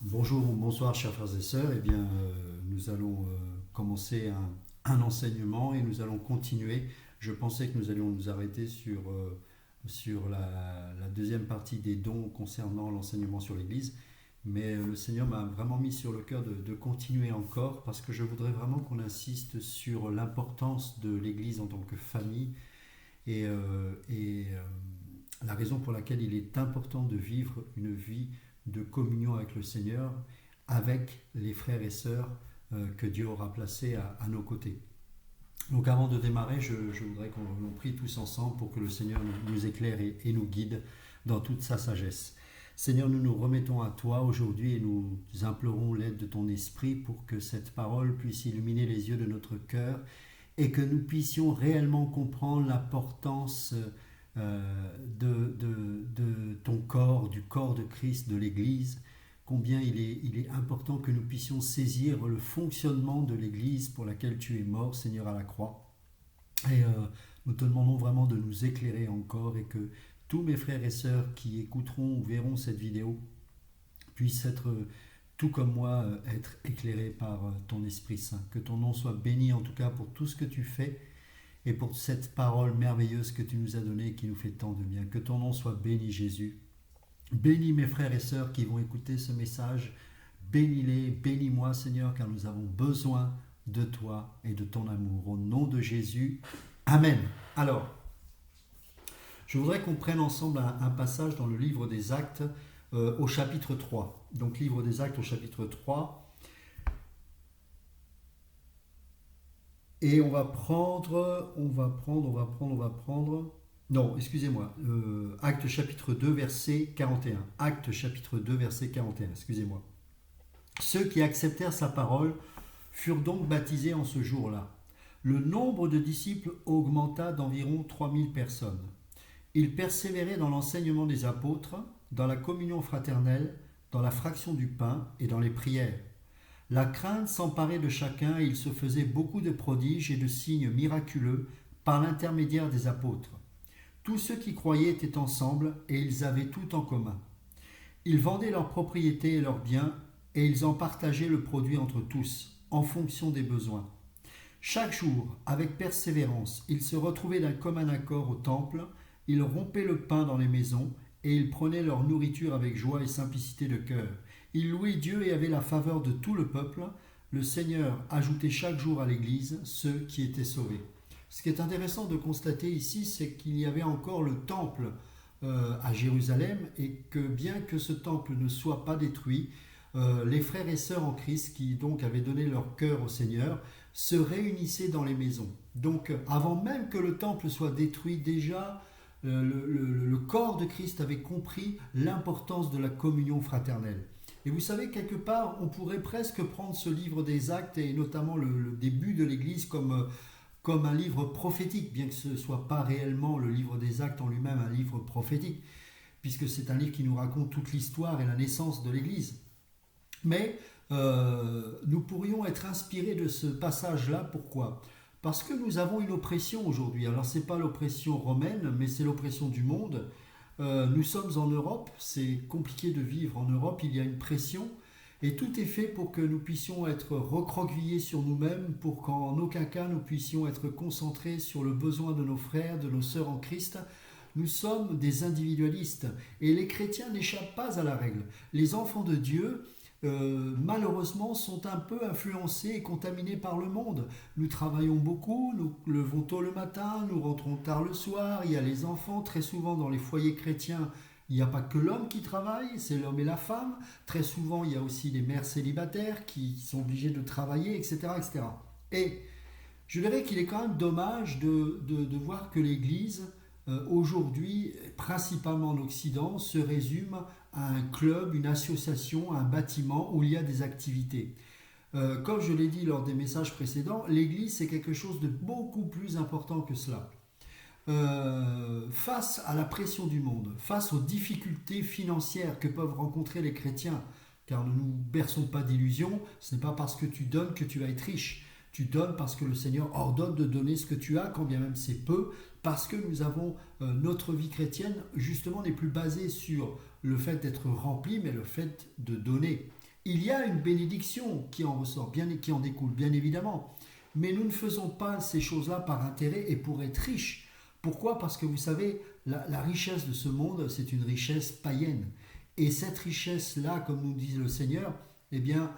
Bonjour, bonsoir chers frères et sœurs. Nous allons commencer un enseignement et nous allons continuer. Je pensais que nous allions nous arrêter sur la deuxième partie des dons concernant l'enseignement sur l'Église, mais le Seigneur m'a vraiment mis sur le cœur de continuer encore parce que je voudrais vraiment qu'on insiste sur l'importance de l'Église en tant que famille et la raison pour laquelle il est important de vivre une vie de communion avec le Seigneur, avec les frères et sœurs que Dieu aura placés à nos côtés. Donc avant de démarrer, je voudrais qu'on prie tous ensemble pour que le Seigneur nous éclaire et nous guide dans toute sa sagesse. Seigneur, nous nous remettons à toi aujourd'hui et nous implorons l'aide de ton esprit pour que cette parole puisse illuminer les yeux de notre cœur et que nous puissions réellement comprendre l'importance de ton corps, du corps de Christ, de l'Église, combien il est important que nous puissions saisir le fonctionnement de l'Église pour laquelle tu es mort, Seigneur, à la croix. Et nous te demandons vraiment de nous éclairer encore et que tous mes frères et sœurs qui écouteront ou verront cette vidéo puissent être, tout comme moi, être éclairés par ton Esprit Saint. Que ton nom soit béni en tout cas pour tout ce que tu fais et pour cette parole merveilleuse que tu nous as donnée et qui nous fait tant de bien. Que ton nom soit béni, Jésus. Bénis mes frères et sœurs qui vont écouter ce message. Bénis-les, bénis-moi, Seigneur, car nous avons besoin de toi et de ton amour. Au nom de Jésus, Amen. Alors, je voudrais qu'on prenne ensemble un passage dans le livre des Actes au chapitre 3. Donc, livre des Actes au chapitre 3. Et on va prendre. Non, excusez-moi. Acte chapitre 2, verset 41. Acte chapitre 2, verset 41, excusez-moi. Ceux qui acceptèrent sa parole furent donc baptisés en ce jour-là. Le nombre de disciples augmenta d'environ 3000 personnes. Ils persévéraient dans l'enseignement des apôtres, dans la communion fraternelle, dans la fraction du pain et dans les prières. La crainte s'emparait de chacun et il se faisait beaucoup de prodiges et de signes miraculeux par l'intermédiaire des apôtres. Tous ceux qui croyaient étaient ensemble et ils avaient tout en commun. Ils vendaient leurs propriétés et leurs biens et ils en partageaient le produit entre tous, en fonction des besoins. Chaque jour, avec persévérance, ils se retrouvaient d'un commun accord au temple, ils rompaient le pain dans les maisons et ils prenaient leur nourriture avec joie et simplicité de cœur. Ils louaient Dieu et avaient la faveur de tout le peuple. Le Seigneur ajoutait chaque jour à l'Église ceux qui étaient sauvés. Ce qui est intéressant de constater ici, c'est qu'il y avait encore le temple à Jérusalem et que bien que ce temple ne soit pas détruit, les frères et sœurs en Christ qui donc avaient donné leur cœur au Seigneur se réunissaient dans les maisons. Donc avant même que le temple soit détruit, déjà le corps de Christ avait compris l'importance de la communion fraternelle. Et vous savez, quelque part, on pourrait presque prendre ce livre des Actes et notamment le début de l'Église comme un livre prophétique, bien que ce ne soit pas réellement le livre des Actes en lui-même un livre prophétique, puisque c'est un livre qui nous raconte toute l'histoire et la naissance de l'Église. Mais nous pourrions être inspirés de ce passage-là. Pourquoi ? Parce que nous avons une oppression aujourd'hui. Alors ce n'est pas l'oppression romaine, mais c'est l'oppression du monde. Nous sommes en Europe, c'est compliqué de vivre en Europe, il y a une pression et tout est fait pour que nous puissions être recroquevillés sur nous-mêmes, pour qu'en aucun cas nous puissions être concentrés sur le besoin de nos frères, de nos sœurs en Christ. Nous sommes des individualistes et les chrétiens n'échappent pas à la règle. Les enfants de Dieu, malheureusement, sont un peu influencés et contaminés par le monde. Nous travaillons beaucoup, nous levons tôt le matin, nous rentrons tard le soir, il y a les enfants, très souvent dans les foyers chrétiens, il n'y a pas que l'homme qui travaille, c'est l'homme et la femme. Très souvent, il y a aussi les mères célibataires qui sont obligées de travailler, etc. etc. Et je dirais qu'il est quand même dommage de voir que l'Église, aujourd'hui, principalement en Occident, se résume à un club, une association, un bâtiment où il y a des activités. Comme je l'ai dit lors des messages précédents, l'Église c'est quelque chose de beaucoup plus important que cela. Face à la pression du monde, face aux difficultés financières que peuvent rencontrer les chrétiens, car ne nous berçons pas d'illusions, ce n'est pas parce que tu donnes que tu vas être riche. Tu donnes parce que le Seigneur ordonne de donner ce que tu as, quand bien même c'est peu, parce que nous avons notre vie chrétienne justement n'est plus basée sur le fait d'être rempli, mais le fait de donner. Il y a une bénédiction qui en ressort, qui en découle, bien évidemment. Mais nous ne faisons pas ces choses-là par intérêt et pour être riches. Pourquoi? Parce que vous savez, la richesse de ce monde, c'est une richesse païenne. Et cette richesse-là, comme nous dit le Seigneur, eh bien,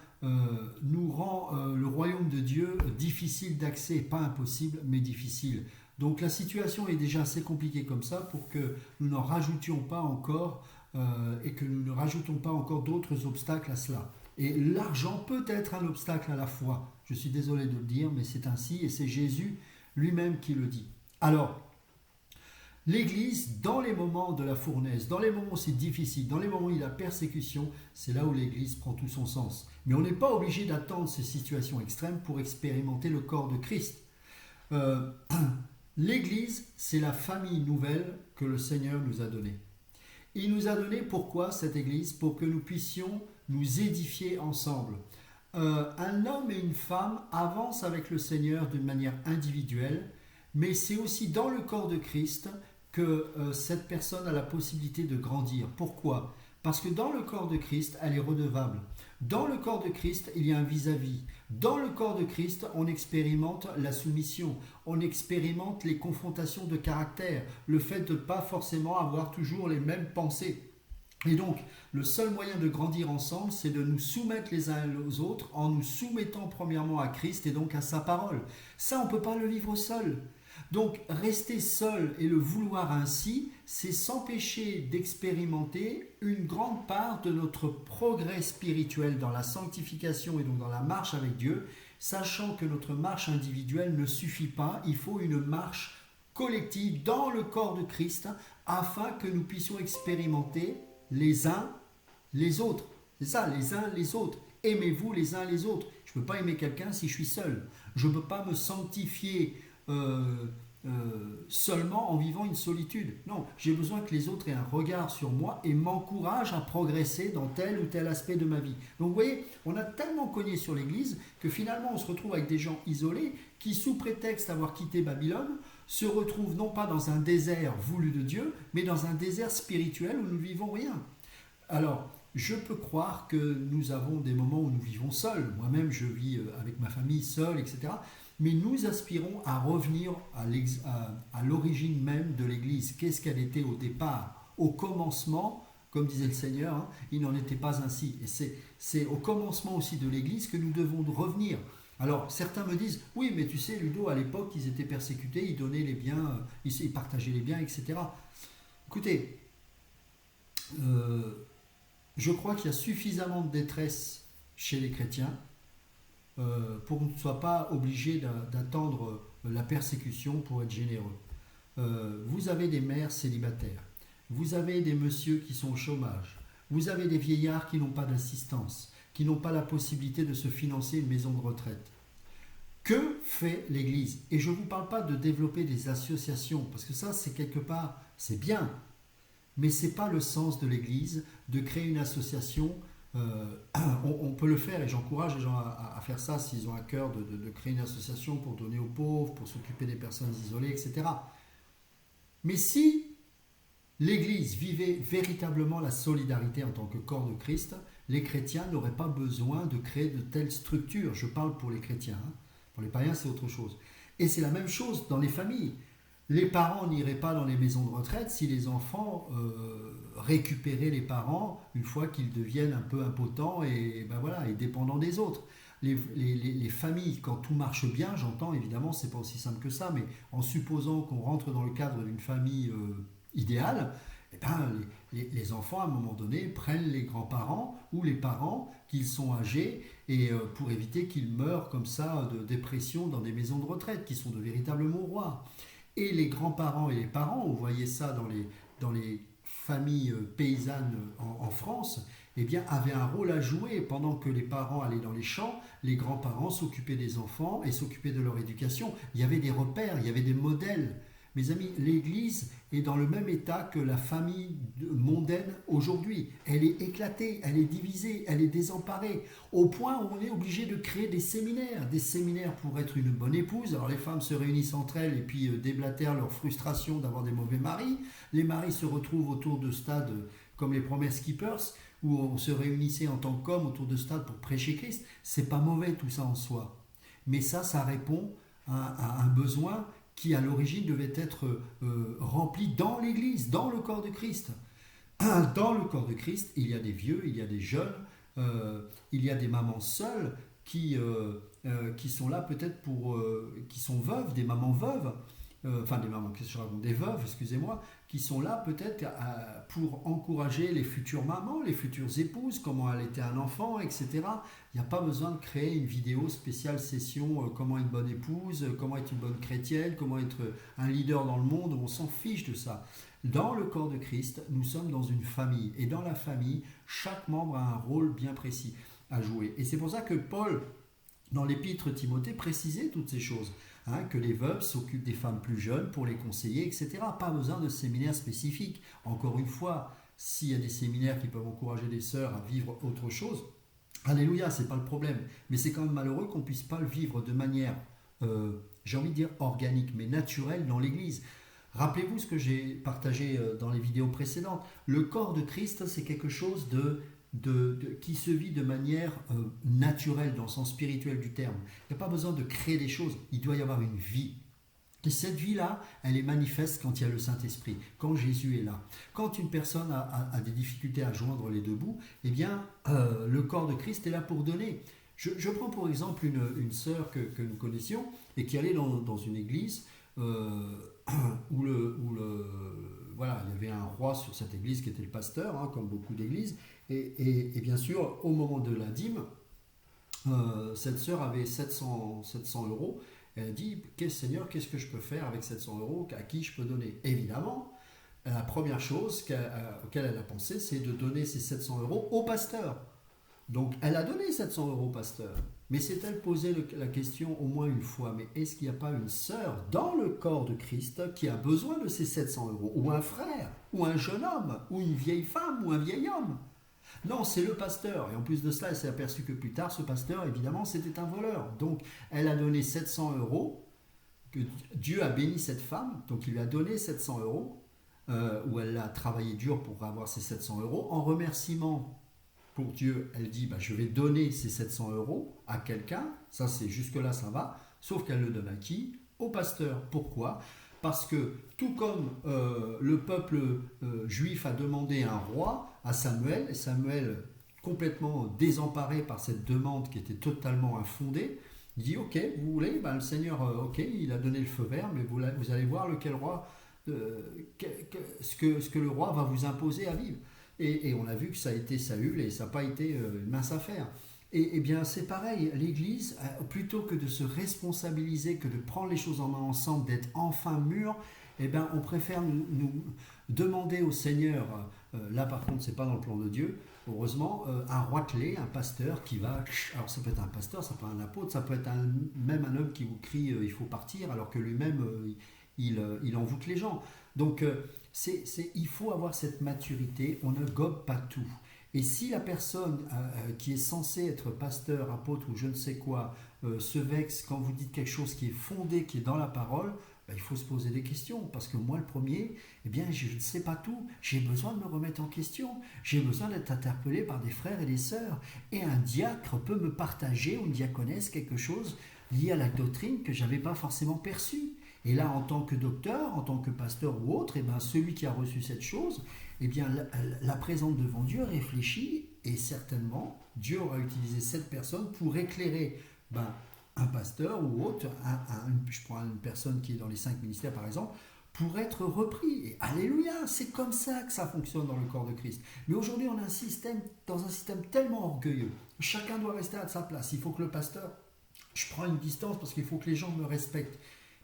nous rend le royaume de Dieu difficile d'accès, pas impossible, mais difficile. Donc la situation est déjà assez compliquée comme ça pour que nous n'en rajoutions pas encore et que nous ne rajoutons pas encore d'autres obstacles à cela. Et l'argent peut être un obstacle à la foi. Je suis désolé de le dire, mais c'est ainsi et c'est Jésus lui-même qui le dit. Alors, l'Église, dans les moments de la fournaise, dans les moments où c'est difficile, dans les moments où il y a la persécution, c'est là où l'Église prend tout son sens. Mais on n'est pas obligé d'attendre ces situations extrêmes pour expérimenter le corps de Christ. Euh, L'Église, c'est la famille nouvelle que le Seigneur nous a donnée. Il nous a donné pourquoi cette Église? Pour que nous puissions nous édifier ensemble. Un homme et une femme avancent avec le Seigneur d'une manière individuelle, mais c'est aussi dans le corps de Christ que cette personne a la possibilité de grandir. Pourquoi? Parce que dans le corps de Christ, elle est redevable. Dans le corps de Christ, il y a un vis-à-vis. Dans le corps de Christ, on expérimente la soumission, on expérimente les confrontations de caractère, le fait de ne pas forcément avoir toujours les mêmes pensées. Et donc, le seul moyen de grandir ensemble, c'est de nous soumettre les uns aux autres en nous soumettant premièrement à Christ et donc à sa parole. Ça, on ne peut pas le vivre seul. Donc, rester seul et le vouloir ainsi, c'est s'empêcher d'expérimenter une grande part de notre progrès spirituel dans la sanctification et donc dans la marche avec Dieu, sachant que notre marche individuelle ne suffit pas, il faut une marche collective dans le corps de Christ afin que nous puissions expérimenter les uns les autres. C'est ça, les uns les autres. Aimez-vous les uns les autres. Je ne peux pas aimer quelqu'un si je suis seul. Je ne peux pas me sanctifier seulement en vivant une solitude. Non, j'ai besoin que les autres aient un regard sur moi et m'encouragent à progresser dans tel ou tel aspect de ma vie. Donc vous voyez, on a tellement cogné sur l'Église que finalement on se retrouve avec des gens isolés qui, sous prétexte d'avoir quitté Babylone, se retrouvent non pas dans un désert voulu de Dieu, mais dans un désert spirituel où nous ne vivons rien. Alors, je peux croire que nous avons des moments où nous vivons seuls. Moi-même, je vis avec ma famille seul, etc. Mais nous aspirons à revenir à l'origine même de l'Église. Qu'est-ce qu'elle était au départ? Au commencement, comme disait le Seigneur, hein, il n'en était pas ainsi. Et c'est au commencement aussi de l'Église que nous devons revenir. Alors, certains me disent, oui, mais tu sais, Ludo, à l'époque, ils étaient persécutés, ils donnaient les biens, ils partageaient les biens, etc. Écoutez, je crois qu'il y a suffisamment de détresse chez les chrétiens pour qu'on ne soit pas obligé d'attendre la persécution pour être généreux. Vous avez des mères célibataires, vous avez des messieurs qui sont au chômage, vous avez des vieillards qui n'ont pas d'assistance, qui n'ont pas la possibilité de se financer une maison de retraite. Que fait l'Église? Et je ne vous parle pas de développer des associations, parce que ça, c'est quelque part, c'est bien, mais ce n'est pas le sens de l'Église de créer une association. On peut le faire et j'encourage les gens à faire ça s'ils ont à cœur de créer une association pour donner aux pauvres, pour s'occuper des personnes isolées, etc. Mais si l'Église vivait véritablement la solidarité en tant que corps de Christ, les chrétiens n'auraient pas besoin de créer de telles structures. Je parle pour les chrétiens, hein. Pour les païens, c'est autre chose. Et c'est la même chose dans les familles. Les parents n'iraient pas dans les maisons de retraite si les enfants récupéraient les parents une fois qu'ils deviennent un peu impotents et dépendants des autres. Les familles, quand tout marche bien, j'entends évidemment, c'est pas aussi simple que ça, mais en supposant qu'on rentre dans le cadre d'une famille idéale, eh ben, les enfants, à un moment donné, prennent les grands-parents ou les parents qu'ils sont âgés et pour éviter qu'ils meurent comme ça de dépression dans des maisons de retraite qui sont de véritables mouroirs. Et les grands-parents et les parents, vous voyez ça dans les familles paysannes en France, eh bien, avaient un rôle à jouer. Pendant que les parents allaient dans les champs, les grands-parents s'occupaient des enfants et s'occupaient de leur éducation. Il y avait des repères, il y avait des modèles. Mes amis, l'Église est dans le même état que la famille mondaine aujourd'hui. Elle est éclatée, elle est divisée, elle est désemparée, au point où on est obligé de créer des séminaires pour être une bonne épouse. Alors les femmes se réunissent entre elles et puis déblatèrent leur frustration d'avoir des mauvais maris. Les maris se retrouvent autour de stades comme les Promise Keepers, où on se réunissait en tant qu'homme autour de stade pour prêcher Christ. C'est pas mauvais tout ça en soi. Mais ça répond à un besoin qui à l'origine devait être rempli dans l'Église, dans le corps de Christ. Dans le corps de Christ, il y a des vieux, il y a des jeunes, il y a des mamans seules qui sont là peut-être qui sont veuves, des mamans veuves, des mamans, qu'est-ce que je raconte, des veuves, excusez-moi, qui sont là peut-être pour encourager les futures mamans, les futures épouses, comment allaiter un enfant, etc. Il n'y a pas besoin de créer une vidéo spéciale session comment être une bonne épouse, comment être une bonne chrétienne, comment être un leader dans le monde, on s'en fiche de ça. Dans le corps de Christ, nous sommes dans une famille, et dans la famille, chaque membre a un rôle bien précis à jouer. Et c'est pour ça que Paul, dans l'épître Timothée, précisait toutes ces choses. Que les veuves s'occupent des femmes plus jeunes pour les conseiller, etc. Pas besoin de séminaires spécifiques. Encore une fois, s'il y a des séminaires qui peuvent encourager les sœurs à vivre autre chose, alléluia, c'est pas le problème. Mais c'est quand même malheureux qu'on ne puisse pas le vivre de manière, j'ai envie de dire organique, mais naturelle dans l'Église. Rappelez-vous ce que j'ai partagé dans les vidéos précédentes. Le corps de Christ, c'est quelque chose qui se vit de manière naturelle dans le sens spirituel du terme. Il n'y a pas besoin de créer des choses, il doit y avoir une vie. Et cette vie-là, elle est manifeste quand il y a le Saint-Esprit, quand Jésus est là. Quand une personne a des difficultés à joindre les deux bouts, eh bien, le corps de Christ est là pour donner. Je prends pour exemple une sœur que nous connaissions et qui allait dans une église où voilà, il y avait un roi sur cette église qui était le pasteur, comme beaucoup d'églises. Et bien sûr, au moment de la dîme, cette sœur avait 700 euros. Elle a dit, Seigneur, qu'est-ce que je peux faire avec 700 euros? À qui je peux donner? Évidemment, la première chose auquel elle a pensé, c'est de donner ces 700 euros au pasteur. Donc, elle a donné 700 euros au pasteur. Mais s'est-elle posé la question au moins une fois, mais est-ce qu'il n'y a pas une sœur dans le corps de Christ qui a besoin de ces 700 euros? Ou un frère, ou un jeune homme, ou une vieille femme, ou un vieil homme? Non, c'est le pasteur. Et en plus de cela, elle s'est aperçue que plus tard, ce pasteur, évidemment, c'était un voleur. Donc, elle a donné 700 euros, que Dieu a béni cette femme, donc il lui a donné 700 euros, où elle a travaillé dur pour avoir ces 700 euros. En remerciement pour Dieu, elle dit, je vais donner ces 700 euros à quelqu'un. Ça, c'est jusque-là, ça va. Sauf qu'elle le donne à qui? Au pasteur. Pourquoi? Parce que tout comme le peuple juif a demandé un roi à Samuel, et Samuel, complètement désemparé par cette demande qui était totalement infondée, il dit, ok, vous voulez, le Seigneur, ok, il a donné le feu vert, mais vous allez voir lequel roi, ce que le roi va vous imposer à vivre. Et on a vu que ça a été Saül et ça n'a pas été une mince affaire. Et bien c'est pareil, l'Église, plutôt que de se responsabiliser, que de prendre les choses en main ensemble, d'être enfin mûr, on préfère nous demander au Seigneur, là par contre c'est pas dans le plan de Dieu, heureusement, un roitelet, un pasteur qui va, alors ça peut être un pasteur, ça peut être un apôtre, ça peut être même un homme qui vous crie il faut partir, alors que lui-même il envoûte les gens. Donc il faut avoir cette maturité, on ne gobe pas tout. Et si la personne qui est censée être pasteur, apôtre ou je ne sais quoi, se vexe quand vous dites quelque chose qui est fondé, qui est dans la parole, il faut se poser des questions. Parce que moi, le premier, je ne sais pas tout. J'ai besoin de me remettre en question. J'ai besoin d'être interpellé par des frères et des sœurs. Et un diacre peut me partager, ou une diaconesse, quelque chose lié à la doctrine que je n'avais pas forcément perçu. Et là, en tant que docteur, en tant que pasteur ou autre, celui qui a reçu cette chose, la présente devant Dieu réfléchit et certainement Dieu aura utilisé cette personne pour éclairer un pasteur ou autre, je prends une personne qui est dans les 5 ministères par exemple, pour être repris. Et alléluia, c'est comme ça que ça fonctionne dans le corps de Christ. Mais aujourd'hui, on est dans un système tellement orgueilleux. Chacun doit rester à sa place. Il faut que le pasteur, je prends une distance parce qu'il faut que les gens me respectent.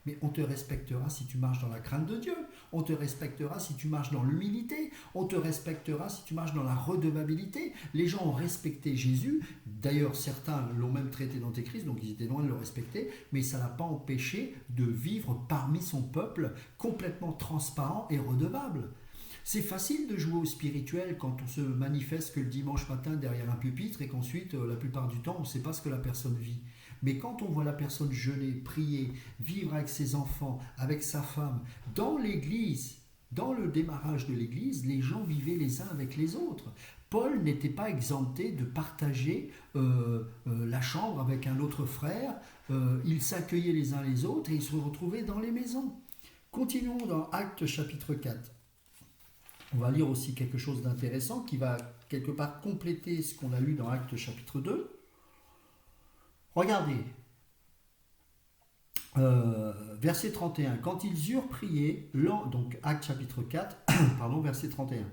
Mais on te respectera si tu marches dans la crainte de Dieu. On te respectera si tu marches dans l'humilité. On te respectera si tu marches dans la redevabilité. Les gens ont respecté Jésus. D'ailleurs, certains l'ont même traité d'antéchrist, donc ils étaient loin de le respecter. Mais ça ne l'a pas empêché de vivre parmi son peuple complètement transparent et redevable. C'est facile de jouer au spirituel quand on se manifeste que le dimanche matin derrière un pupitre et qu'ensuite, la plupart du temps, on ne sait pas ce que la personne vit. Mais quand on voit la personne jeûner, prier, vivre avec ses enfants, avec sa femme, dans l'église, Dans le démarrage de l'Église, les gens vivaient les uns avec les autres. Paul n'était pas exempté de partager la chambre avec un autre frère. Ils s'accueillaient les uns les autres et ils se retrouvaient dans les maisons. Continuons dans Actes chapitre 4. On va lire aussi quelque chose d'intéressant qui va quelque part compléter ce qu'on a lu dans Actes chapitre 2. Regardez, verset 31. Quand ils eurent prié, donc Actes chapitre 4, pardon, verset 31.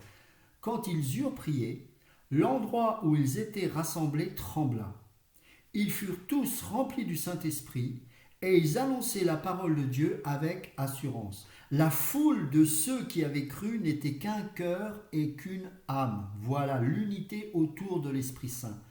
Quand ils eurent prié, l'endroit où ils étaient rassemblés trembla. Ils furent tous remplis du Saint-Esprit et ils annonçaient la parole de Dieu avec assurance. La foule de ceux qui avaient cru n'était qu'un cœur et qu'une âme. Voilà l'unité autour de l'Esprit Saint.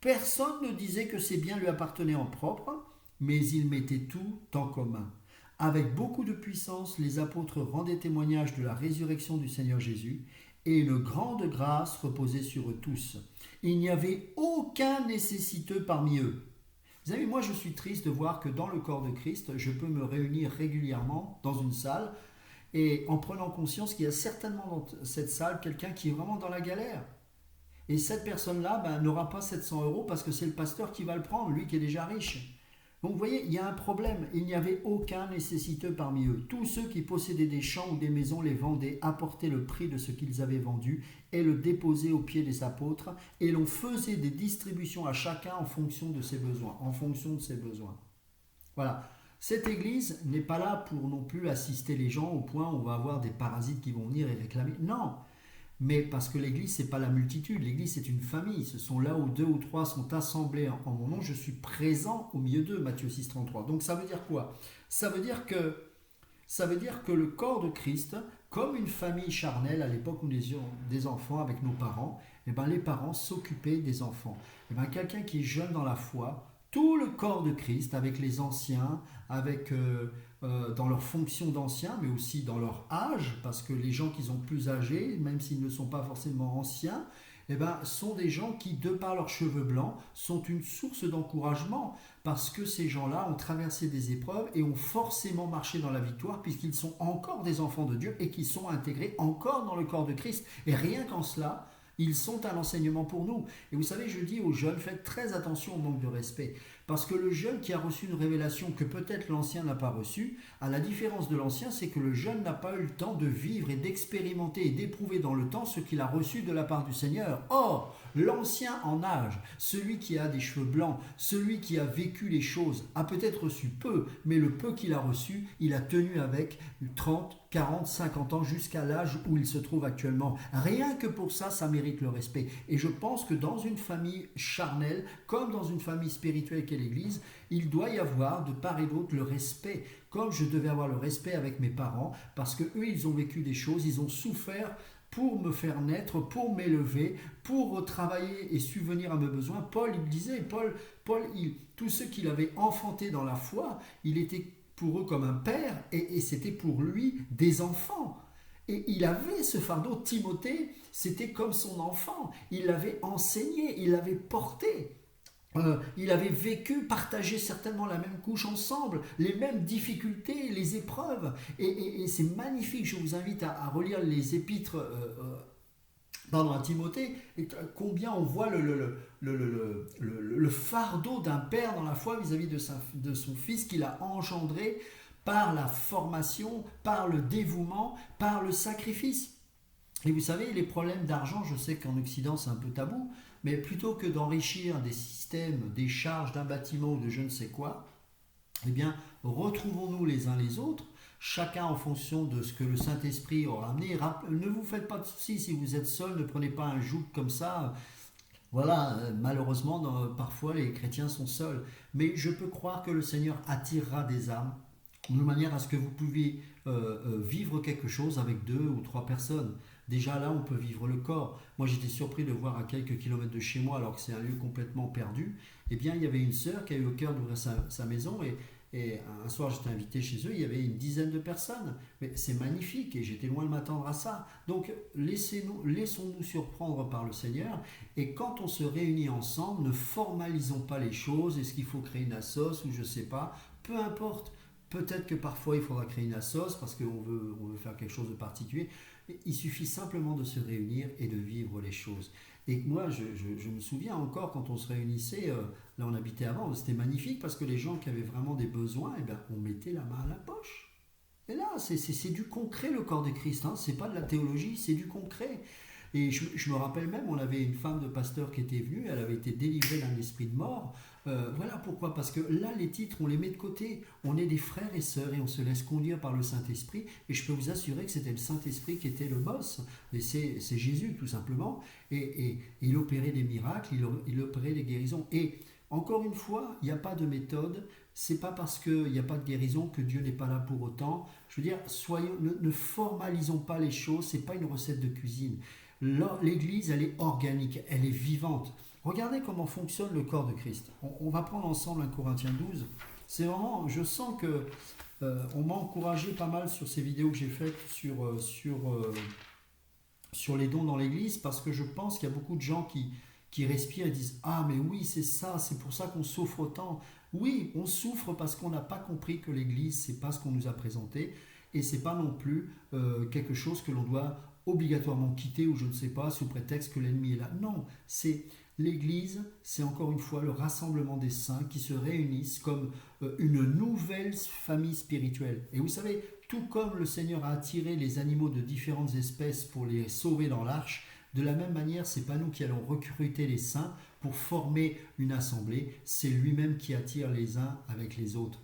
Personne ne disait que ses biens lui appartenaient en propre, mais ils mettaient tout en commun. Avec beaucoup de puissance, les apôtres rendaient témoignage de la résurrection du Seigneur Jésus, et une grande grâce reposait sur eux tous. Il n'y avait aucun nécessiteux parmi eux. Vous savez, moi je suis triste de voir que dans le corps de Christ, je peux me réunir régulièrement dans une salle, et en prenant conscience qu'il y a certainement dans cette salle quelqu'un qui est vraiment dans la galère. Et cette personne-là n'aura pas 700 euros parce que c'est le pasteur qui va le prendre, lui qui est déjà riche. Donc vous voyez, il y a un problème. Il n'y avait aucun nécessiteux parmi eux. Tous ceux qui possédaient des champs ou des maisons les vendaient, apportaient le prix de ce qu'ils avaient vendu et le déposaient aux pieds des apôtres et l'on faisait des distributions à chacun en fonction de ses besoins. En fonction de ses besoins. Voilà. Cette église n'est pas là pour non plus assister les gens au point où on va avoir des parasites qui vont venir et réclamer. Non. Mais parce que l'église, ce n'est pas la multitude, l'église c'est une famille, ce sont là où 2 ou 3 sont assemblés en mon nom, je suis présent au milieu d'eux, Matthieu 6, 33. Donc ça veut dire quoi? Ça veut dire que le corps de Christ, comme une famille charnelle à l'époque où nous étions des enfants avec nos parents, les parents s'occupaient des enfants. Quelqu'un qui est jeune dans la foi, tout le corps de Christ, avec les anciens, avec dans leur fonction d'anciens, mais aussi dans leur âge, parce que les gens qui sont plus âgés, même s'ils ne sont pas forcément anciens, sont des gens qui, de par leurs cheveux blancs, sont une source d'encouragement, parce que ces gens-là ont traversé des épreuves et ont forcément marché dans la victoire, puisqu'ils sont encore des enfants de Dieu et qu'ils sont intégrés encore dans le corps de Christ. Et rien qu'en cela, ils sont un enseignement pour nous. Et vous savez, je dis aux jeunes, faites très attention au manque de respect. Parce que le jeune qui a reçu une révélation que peut-être l'ancien n'a pas reçue, à la différence de l'ancien, c'est que le jeune n'a pas eu le temps de vivre et d'expérimenter et d'éprouver dans le temps ce qu'il a reçu de la part du Seigneur. Or, l'ancien en âge, celui qui a des cheveux blancs, celui qui a vécu les choses, a peut-être reçu peu, mais le peu qu'il a reçu, il a tenu avec 30, 40, 50 ans jusqu'à l'âge où il se trouve actuellement. Rien que pour ça, ça mérite le respect. Et je pense que dans une famille charnelle, comme dans une famille spirituelle qu'est l'Église, il doit y avoir de part et d'autre le respect, comme je devais avoir le respect avec mes parents, parce que eux, ils ont vécu des choses, ils ont souffert pour me faire naître, pour m'élever, pour travailler et subvenir à mes besoins. Paul, il disait, tous ceux qu'il avait enfantés dans la foi, il était pour eux comme un père et c'était pour lui des enfants. Et il avait ce fardeau. Timothée, c'était comme son enfant. Il l'avait enseigné, il l'avait porté. Il avait vécu, partagé certainement la même couche ensemble, les mêmes difficultés, les épreuves. Et c'est magnifique. Je vous invite à relire les épîtres à Timothée, et combien on voit le fardeau d'un père dans la foi vis-à-vis de son fils qu'il a engendré par la formation, par le dévouement, par le sacrifice. Et vous savez, les problèmes d'argent, je sais qu'en Occident c'est un peu tabou, mais plutôt que d'enrichir des systèmes, des charges d'un bâtiment ou de je ne sais quoi, eh bien, retrouvons-nous les uns les autres, chacun en fonction de ce que le Saint-Esprit aura amené. Ne vous faites pas de soucis si vous êtes seul, ne prenez pas un joug comme ça. Voilà, malheureusement, parfois les chrétiens sont seuls. Mais je peux croire que le Seigneur attirera des âmes de manière à ce que vous puissiez vivre quelque chose avec 2 ou 3 personnes. Déjà là, on peut vivre le corps. Moi, j'étais surpris de voir à quelques kilomètres de chez moi, alors que c'est un lieu complètement perdu, eh bien, il y avait une sœur qui a eu au cœur d'ouvrir sa maison et un soir, j'étais invité chez eux, il y avait une dizaine de personnes. Mais c'est magnifique et j'étais loin de m'attendre à ça. Donc, laissons-nous surprendre par le Seigneur. Et quand on se réunit ensemble, ne formalisons pas les choses. Est-ce qu'il faut créer une assoce ou je ne sais pas. Peu importe. Peut-être que parfois il faudra créer une assoce parce on veut faire quelque chose de particulier. Il suffit simplement de se réunir et de vivre les choses. Et moi, je me souviens encore quand on se réunissait, là on habitait avant, c'était magnifique parce que les gens qui avaient vraiment des besoins, eh ben, on mettait la main à la poche. Et là, c'est du concret le corps de Christ, hein. C'est pas de la théologie, c'est du concret. Et je me rappelle même, on avait une femme de pasteur qui était venue, elle avait été délivrée d'un esprit de mort. Voilà pourquoi, parce que là, les titres, on les met de côté. On est des frères et sœurs et on se laisse conduire par le Saint-Esprit. Et je peux vous assurer que c'était le Saint-Esprit qui était le boss. Et c'est Jésus, tout simplement. Et il opérait des miracles, il opérait des guérisons. Et encore une fois, il n'y a pas de méthode. C'est pas parce qu'il n'y a pas de guérison que Dieu n'est pas là pour autant. Je veux dire, ne formalisons pas les choses. C'est pas une recette de cuisine. L'Église, elle est organique, elle est vivante. Regardez comment fonctionne le corps de Christ. On va prendre ensemble un Corinthiens 12. C'est vraiment, je sens que on m'a encouragé pas mal sur ces vidéos que j'ai faites sur les dons dans l'Église, parce que je pense qu'il y a beaucoup de gens qui respirent et disent « Ah mais oui, c'est ça, c'est pour ça qu'on souffre autant ». Oui, on souffre parce qu'on n'a pas compris que l'Église, c'est pas ce qu'on nous a présenté, et c'est pas non plus quelque chose que l'on doit obligatoirement quitter, ou je ne sais pas, sous prétexte que l'ennemi est là. Non, c'est l'Église, c'est encore une fois le rassemblement des saints qui se réunissent comme une nouvelle famille spirituelle. Et vous savez, tout comme le Seigneur a attiré les animaux de différentes espèces pour les sauver dans l'arche, de la même manière, c'est pas nous qui allons recruter les saints pour former une assemblée, c'est lui-même qui attire les uns avec les autres.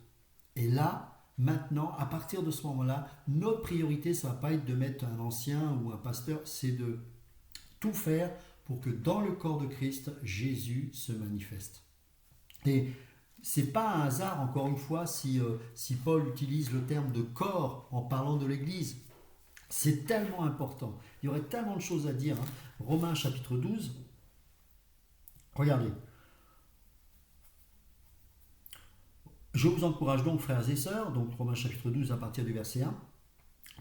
Et là, maintenant, à partir de ce moment-là, notre priorité, ça ne va pas être de mettre un ancien ou un pasteur, c'est de tout faire pour que dans le corps de Christ, Jésus se manifeste. Et c'est pas un hasard, encore une fois, si Paul utilise le terme de corps en parlant de l'Église. C'est tellement important. Il y aurait tellement de choses à dire. Hein. Romains chapitre 12. Regardez. Je vous encourage donc, frères et sœurs, donc Romains chapitre 12 à partir du verset 1,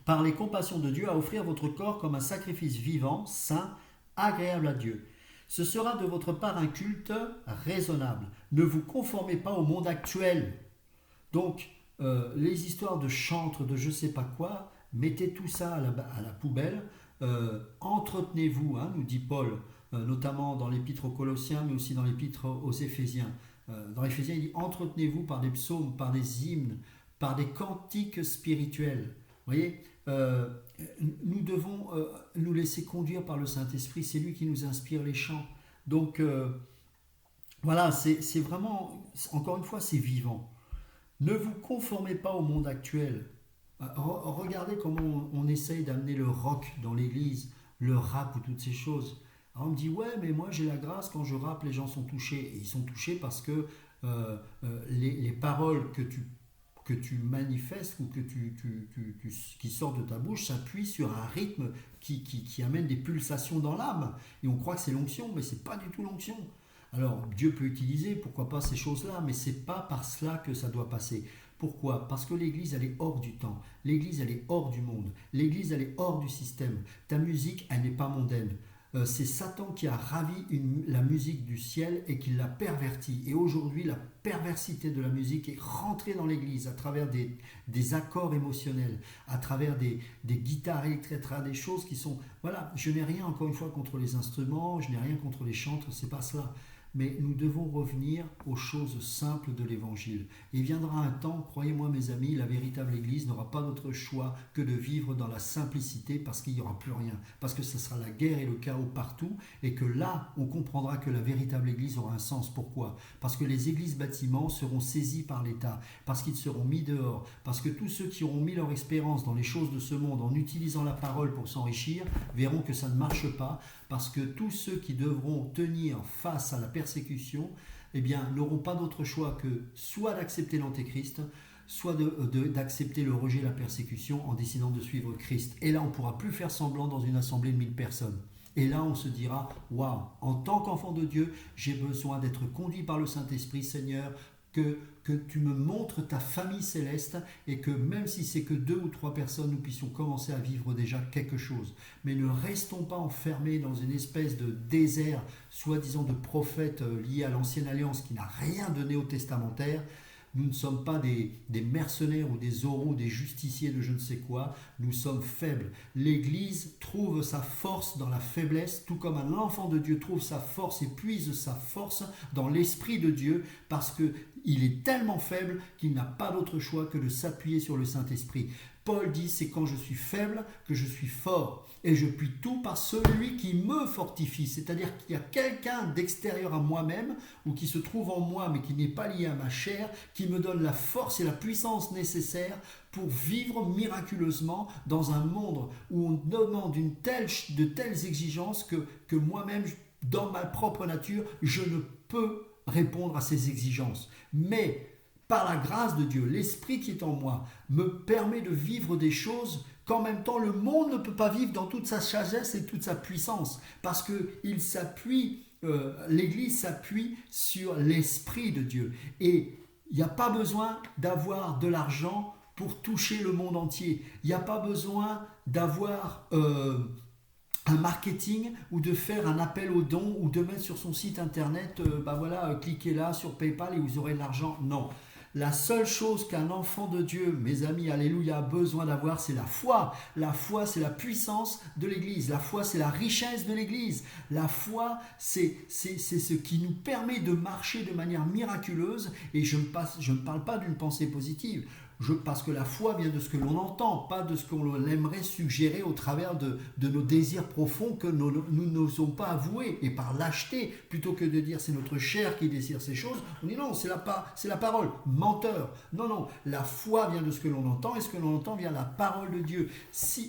par les compassions de Dieu, à offrir votre corps comme un sacrifice vivant, saint, agréable à Dieu. Ce sera de votre part un culte raisonnable. Ne vous conformez pas au monde actuel. Donc, les histoires de chantres, de je ne sais pas quoi, mettez tout ça à la poubelle. Entretenez-vous, hein, nous dit Paul, notamment dans l'épître aux Colossiens, mais aussi dans l'épître aux Éphésiens. Dans Éphésiens, il dit entretenez-vous par des psaumes, par des hymnes, par des cantiques spirituels. Vous voyez, nous devons nous laisser conduire par le Saint-Esprit, c'est lui qui nous inspire les chants. Donc voilà, c'est vraiment, encore une fois, c'est vivant. Ne vous conformez pas au monde actuel. Regardez comment on essaye d'amener le rock dans l'église, le rap ou toutes ces choses. Alors on me dit, ouais, mais moi j'ai la grâce, quand je rappe, les gens sont touchés. Et ils sont touchés parce que les paroles que tu manifestes ou qui sortent de ta bouche s'appuient sur un rythme qui amène des pulsations dans l'âme. Et on croit que c'est l'onction, mais ce n'est pas du tout l'onction. Alors Dieu peut utiliser, pourquoi pas, ces choses-là, mais ce n'est pas par cela que ça doit passer. Pourquoi? Parce que l'Église, elle est hors du temps. L'Église, elle est hors du monde. L'Église, elle est hors du système. Ta musique, elle n'est pas mondaine. C'est Satan qui a ravi la musique du ciel et qui l'a pervertie. Et aujourd'hui, la perversité de la musique est rentrée dans l'Église à travers des accords émotionnels, à travers des guitares électriques, des choses qui sont... Voilà, je n'ai rien encore une fois contre les instruments, je n'ai rien contre les chantres, c'est pas cela. Mais nous devons revenir aux choses simples de l'Évangile. Et il viendra un temps, croyez-moi mes amis, la véritable Église n'aura pas d'autre choix que de vivre dans la simplicité parce qu'il n'y aura plus rien. Parce que ce sera la guerre et le chaos partout et que là, on comprendra que la véritable Église aura un sens. Pourquoi? Parce que les églises bâtiments seront saisis par l'État, parce qu'ils seront mis dehors, parce que tous ceux qui auront mis leur espérance dans les choses de ce monde en utilisant la parole pour s'enrichir verront que ça ne marche pas, parce que tous ceux qui devront tenir face à la persécution, eh bien, n'auront pas d'autre choix que soit d'accepter l'antéchrist, soit d'accepter le rejet et la persécution en décidant de suivre Christ. Et là, on ne pourra plus faire semblant dans une assemblée de 1000 personnes. Et là, on se dira, waouh, en tant qu'enfant de Dieu, j'ai besoin d'être conduit par le Saint-Esprit, Seigneur, que tu me montres ta famille céleste et que même si c'est que 2 ou 3 personnes, nous puissions commencer à vivre déjà quelque chose. Mais ne restons pas enfermés dans une espèce de désert, soi-disant de prophète lié à l'ancienne alliance qui n'a rien de néo-testamentaire, Nous ne sommes pas des mercenaires ou des oraux, des justiciers de je ne sais quoi. Nous sommes faibles. L'Église trouve sa force dans la faiblesse, tout comme un enfant de Dieu trouve sa force et puise sa force dans l'Esprit de Dieu, parce qu'il est tellement faible qu'il n'a pas d'autre choix que de s'appuyer sur le Saint-Esprit. Paul dit, c'est quand je suis faible que je suis fort. Et je puis tout par celui qui me fortifie. C'est-à-dire qu'il y a quelqu'un d'extérieur à moi-même, ou qui se trouve en moi, mais qui n'est pas lié à ma chair, qui me donne la force et la puissance nécessaires pour vivre miraculeusement dans un monde où on demande de telles exigences que moi-même, dans ma propre nature, je ne peux répondre à ces exigences. Mais par la grâce de Dieu, l'Esprit qui est en moi me permet de vivre des choses qu'en même temps le monde ne peut pas vivre dans toute sa sagesse et toute sa puissance, parce que l'Église s'appuie sur l'Esprit de Dieu. Et il n'y a pas besoin d'avoir de l'argent pour toucher le monde entier. Il n'y a pas besoin d'avoir un marketing ou de faire un appel aux dons ou de mettre sur son site internet, cliquez là sur PayPal et vous aurez de l'argent. Non. La seule chose qu'un enfant de Dieu, mes amis, alléluia, a besoin d'avoir, c'est la foi. La foi, c'est la puissance de l'Église. La foi, c'est la richesse de l'Église. La foi, c'est ce qui nous permet de marcher de manière miraculeuse. Et je ne parle pas d'une pensée positive. Parce que la foi vient de ce que l'on entend, pas de ce qu'on aimerait suggérer au travers de nos désirs profonds que nous n'osons pas avouer, et par lâcheté, plutôt que de dire c'est notre chair qui désire ces choses, on dit non, c'est la parole, menteur. Non, la foi vient de ce que l'on entend, et ce que l'on entend vient de la parole de Dieu.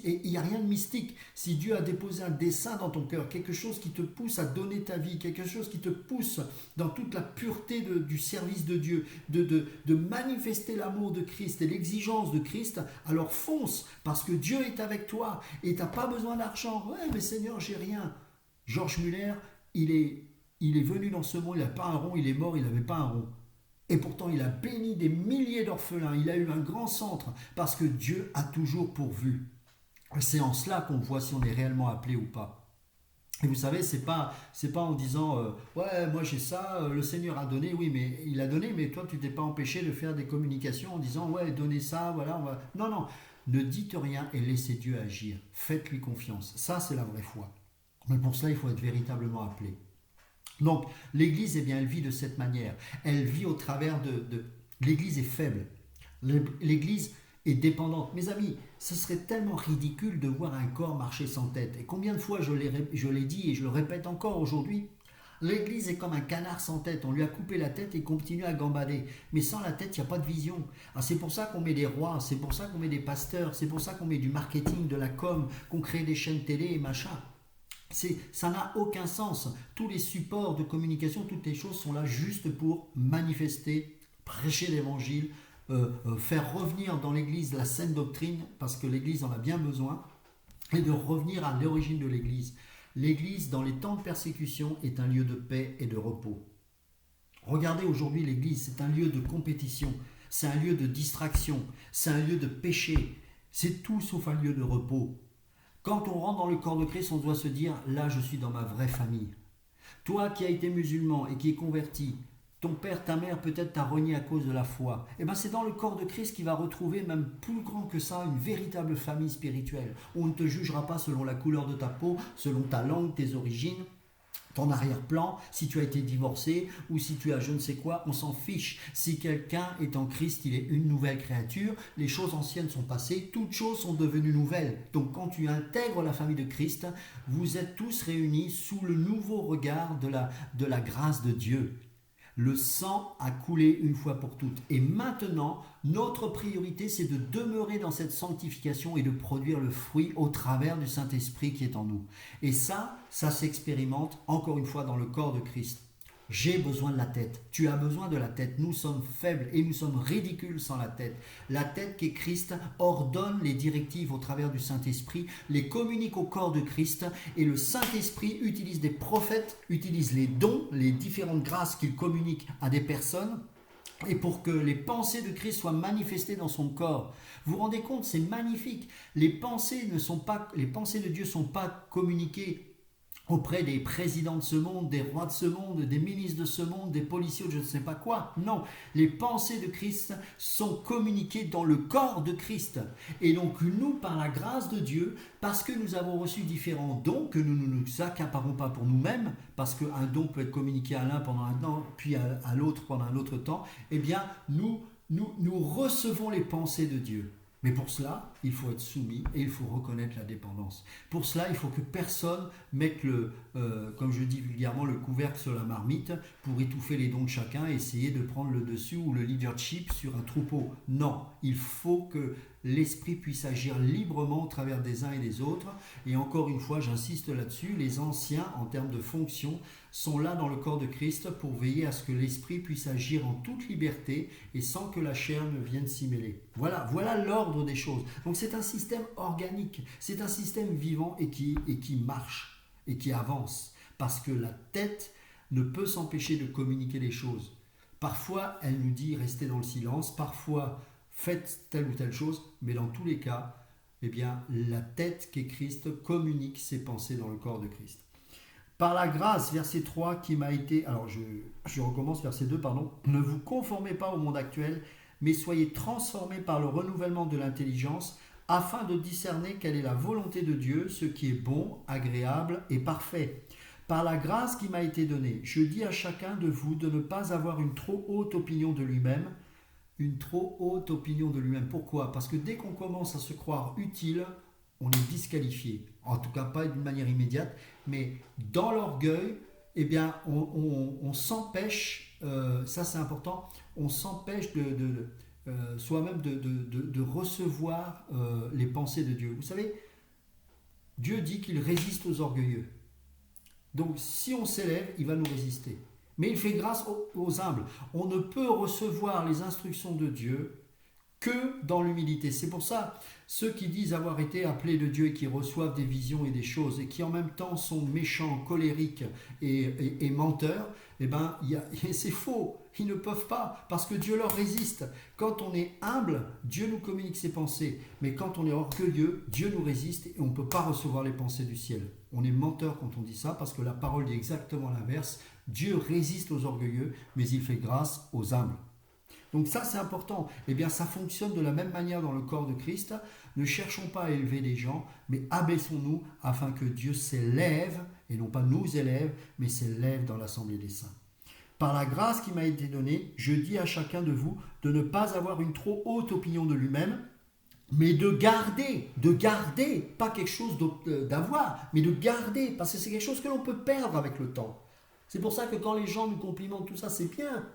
Et il n'y a rien de mystique. Si Dieu a déposé un dessein dans ton cœur, quelque chose qui te pousse à donner ta vie, quelque chose qui te pousse dans toute la pureté du service de Dieu, de manifester l'amour de Christ, et l'exigence de Christ, alors fonce, parce que Dieu est avec toi et tu n'as pas besoin d'argent. Ouais, mais Seigneur, j'ai rien. Georges Muller, il est venu dans ce monde, il n'a pas un rond, il est mort, il n'avait pas un rond. Et pourtant, il a béni des milliers d'orphelins, il a eu un grand centre, parce que Dieu a toujours pourvu. C'est en cela qu'on voit si on est réellement appelé ou pas. Et vous savez, c'est pas en disant ouais, moi j'ai ça, le Seigneur a donné, oui, mais il a donné, mais toi tu t'es pas empêché de faire des communications en disant ouais, donnez ça, voilà, Non, ne dites rien et laissez Dieu agir. Faites-lui confiance. Ça, c'est la vraie foi. Mais pour cela, il faut être véritablement appelé. Donc, l'Église, eh bien, elle vit de cette manière. Elle vit au travers l'Église est faible. L'Église est dépendante. Mes amis, ce serait tellement ridicule de voir un corps marcher sans tête. Et combien de fois je l'ai dit et je le répète encore aujourd'hui, l'Église est comme un canard sans tête. On lui a coupé la tête et continue à gambader. Mais sans la tête, il n'y a pas de vision. C'est pour ça qu'on met des rois, c'est pour ça qu'on met des pasteurs, c'est pour ça qu'on met du marketing, de la com, qu'on crée des chaînes télé et machin. Ça n'a aucun sens. Tous les supports de communication, toutes les choses sont là juste pour manifester, prêcher l'évangile, faire revenir dans l'Église la saine doctrine, parce que l'Église en a bien besoin, et de revenir à l'origine de l'Église. L'Église, dans les temps de persécution, est un lieu de paix et de repos. Regardez aujourd'hui l'Église, c'est un lieu de compétition, c'est un lieu de distraction, c'est un lieu de péché, c'est tout sauf un lieu de repos. Quand on rentre dans le corps de Christ, on doit se dire, là je suis dans ma vraie famille. Toi qui as été musulman et qui es converti, ton père, ta mère peut-être t'a renié à cause de la foi. Eh bien, c'est dans le corps de Christ qu'il va retrouver, même plus grand que ça, une véritable famille spirituelle. On ne te jugera pas selon la couleur de ta peau, selon ta langue, tes origines, ton arrière-plan, si tu as été divorcé ou si tu as je ne sais quoi, on s'en fiche. Si quelqu'un est en Christ, il est une nouvelle créature, les choses anciennes sont passées, toutes choses sont devenues nouvelles. Donc quand tu intègres la famille de Christ, vous êtes tous réunis sous le nouveau regard de la grâce de Dieu. Le sang a coulé une fois pour toutes. Et maintenant, notre priorité, c'est de demeurer dans cette sanctification et de produire le fruit au travers du Saint-Esprit qui est en nous. Et ça s'expérimente encore une fois dans le corps de Christ. J'ai besoin de la tête. Tu as besoin de la tête. Nous sommes faibles et nous sommes ridicules sans la tête. La tête qui est Christ ordonne les directives au travers du Saint-Esprit, les communique au corps de Christ et le Saint-Esprit utilise des prophètes, utilise les dons, les différentes grâces qu'il communique à des personnes et pour que les pensées de Christ soient manifestées dans son corps. Vous vous rendez compte, c'est magnifique. Les pensées de Dieu ne sont pas communiquées auprès des présidents de ce monde, des rois de ce monde, des ministres de ce monde, des policiers, je ne sais pas quoi. Non, les pensées de Christ sont communiquées dans le corps de Christ. Et donc nous, par la grâce de Dieu, parce que nous avons reçu différents dons, que nous ne nous accaparons pas pour nous-mêmes, parce qu'un don peut être communiqué à l'un pendant un temps, puis à l'autre pendant un autre temps, eh bien nous recevons les pensées de Dieu. Mais pour cela, il faut être soumis et il faut reconnaître la dépendance. Pour cela, il faut que personne mette, comme je dis vulgairement, le couvercle sur la marmite pour étouffer les dons de chacun et essayer de prendre le dessus ou le leadership sur un troupeau. Non, il faut que l'Esprit puisse agir librement au travers des uns et des autres. Et encore une fois, j'insiste là-dessus, les anciens, en termes de fonction, sont là dans le corps de Christ pour veiller à ce que l'Esprit puisse agir en toute liberté et sans que la chair ne vienne s'y mêler. Voilà l'ordre des choses. Donc c'est un système organique, c'est un système vivant et qui marche et qui avance. Parce que la tête ne peut s'empêcher de communiquer les choses. Parfois, elle nous dit restez dans le silence, parfois faites telle ou telle chose, mais dans tous les cas, eh bien, la tête qu'est Christ communique ses pensées dans le corps de Christ. Par la grâce, verset 3, qui m'a été... Alors, je recommence, verset 2, pardon. Ne vous conformez pas au monde actuel, mais soyez transformés par le renouvellement de l'intelligence, afin de discerner quelle est la volonté de Dieu, ce qui est bon, agréable et parfait. Par la grâce qui m'a été donnée, je dis à chacun de vous de ne pas avoir une trop haute opinion de lui-même. Une trop haute opinion de lui-même. Pourquoi ? Parce que dès qu'on commence à se croire utile, on est disqualifié. En tout cas, pas d'une manière immédiate, mais dans l'orgueil, eh bien, on s'empêche, ça c'est important, on s'empêche soi-même de recevoir les pensées de Dieu. Vous savez, Dieu dit qu'il résiste aux orgueilleux. Donc, si on s'élève, il va nous résister. Mais il fait grâce aux humbles. On ne peut recevoir les instructions de Dieu que dans l'humilité. C'est pour ça, ceux qui disent avoir été appelés de Dieu et qui reçoivent des visions et des choses et qui en même temps sont méchants, colériques et menteurs, eh ben, c'est faux. Ils ne peuvent pas parce que Dieu leur résiste. Quand on est humble, Dieu nous communique ses pensées. Mais quand on est orgueilleux, Dieu nous résiste et on ne peut pas recevoir les pensées du ciel. On est menteur quand on dit ça parce que la parole dit exactement l'inverse. Dieu résiste aux orgueilleux, mais il fait grâce aux humbles. Donc ça, c'est important. Eh bien, ça fonctionne de la même manière dans le corps de Christ. Ne cherchons pas à élever les gens, mais abaissons-nous afin que Dieu s'élève, et non pas nous élève, mais s'élève dans l'assemblée des saints. Par la grâce qui m'a été donnée, je dis à chacun de vous de ne pas avoir une trop haute opinion de lui-même, mais de garder, pas quelque chose d'avoir, mais de garder, parce que c'est quelque chose que l'on peut perdre avec le temps. C'est pour ça que quand les gens nous complimentent, tout ça, c'est bien.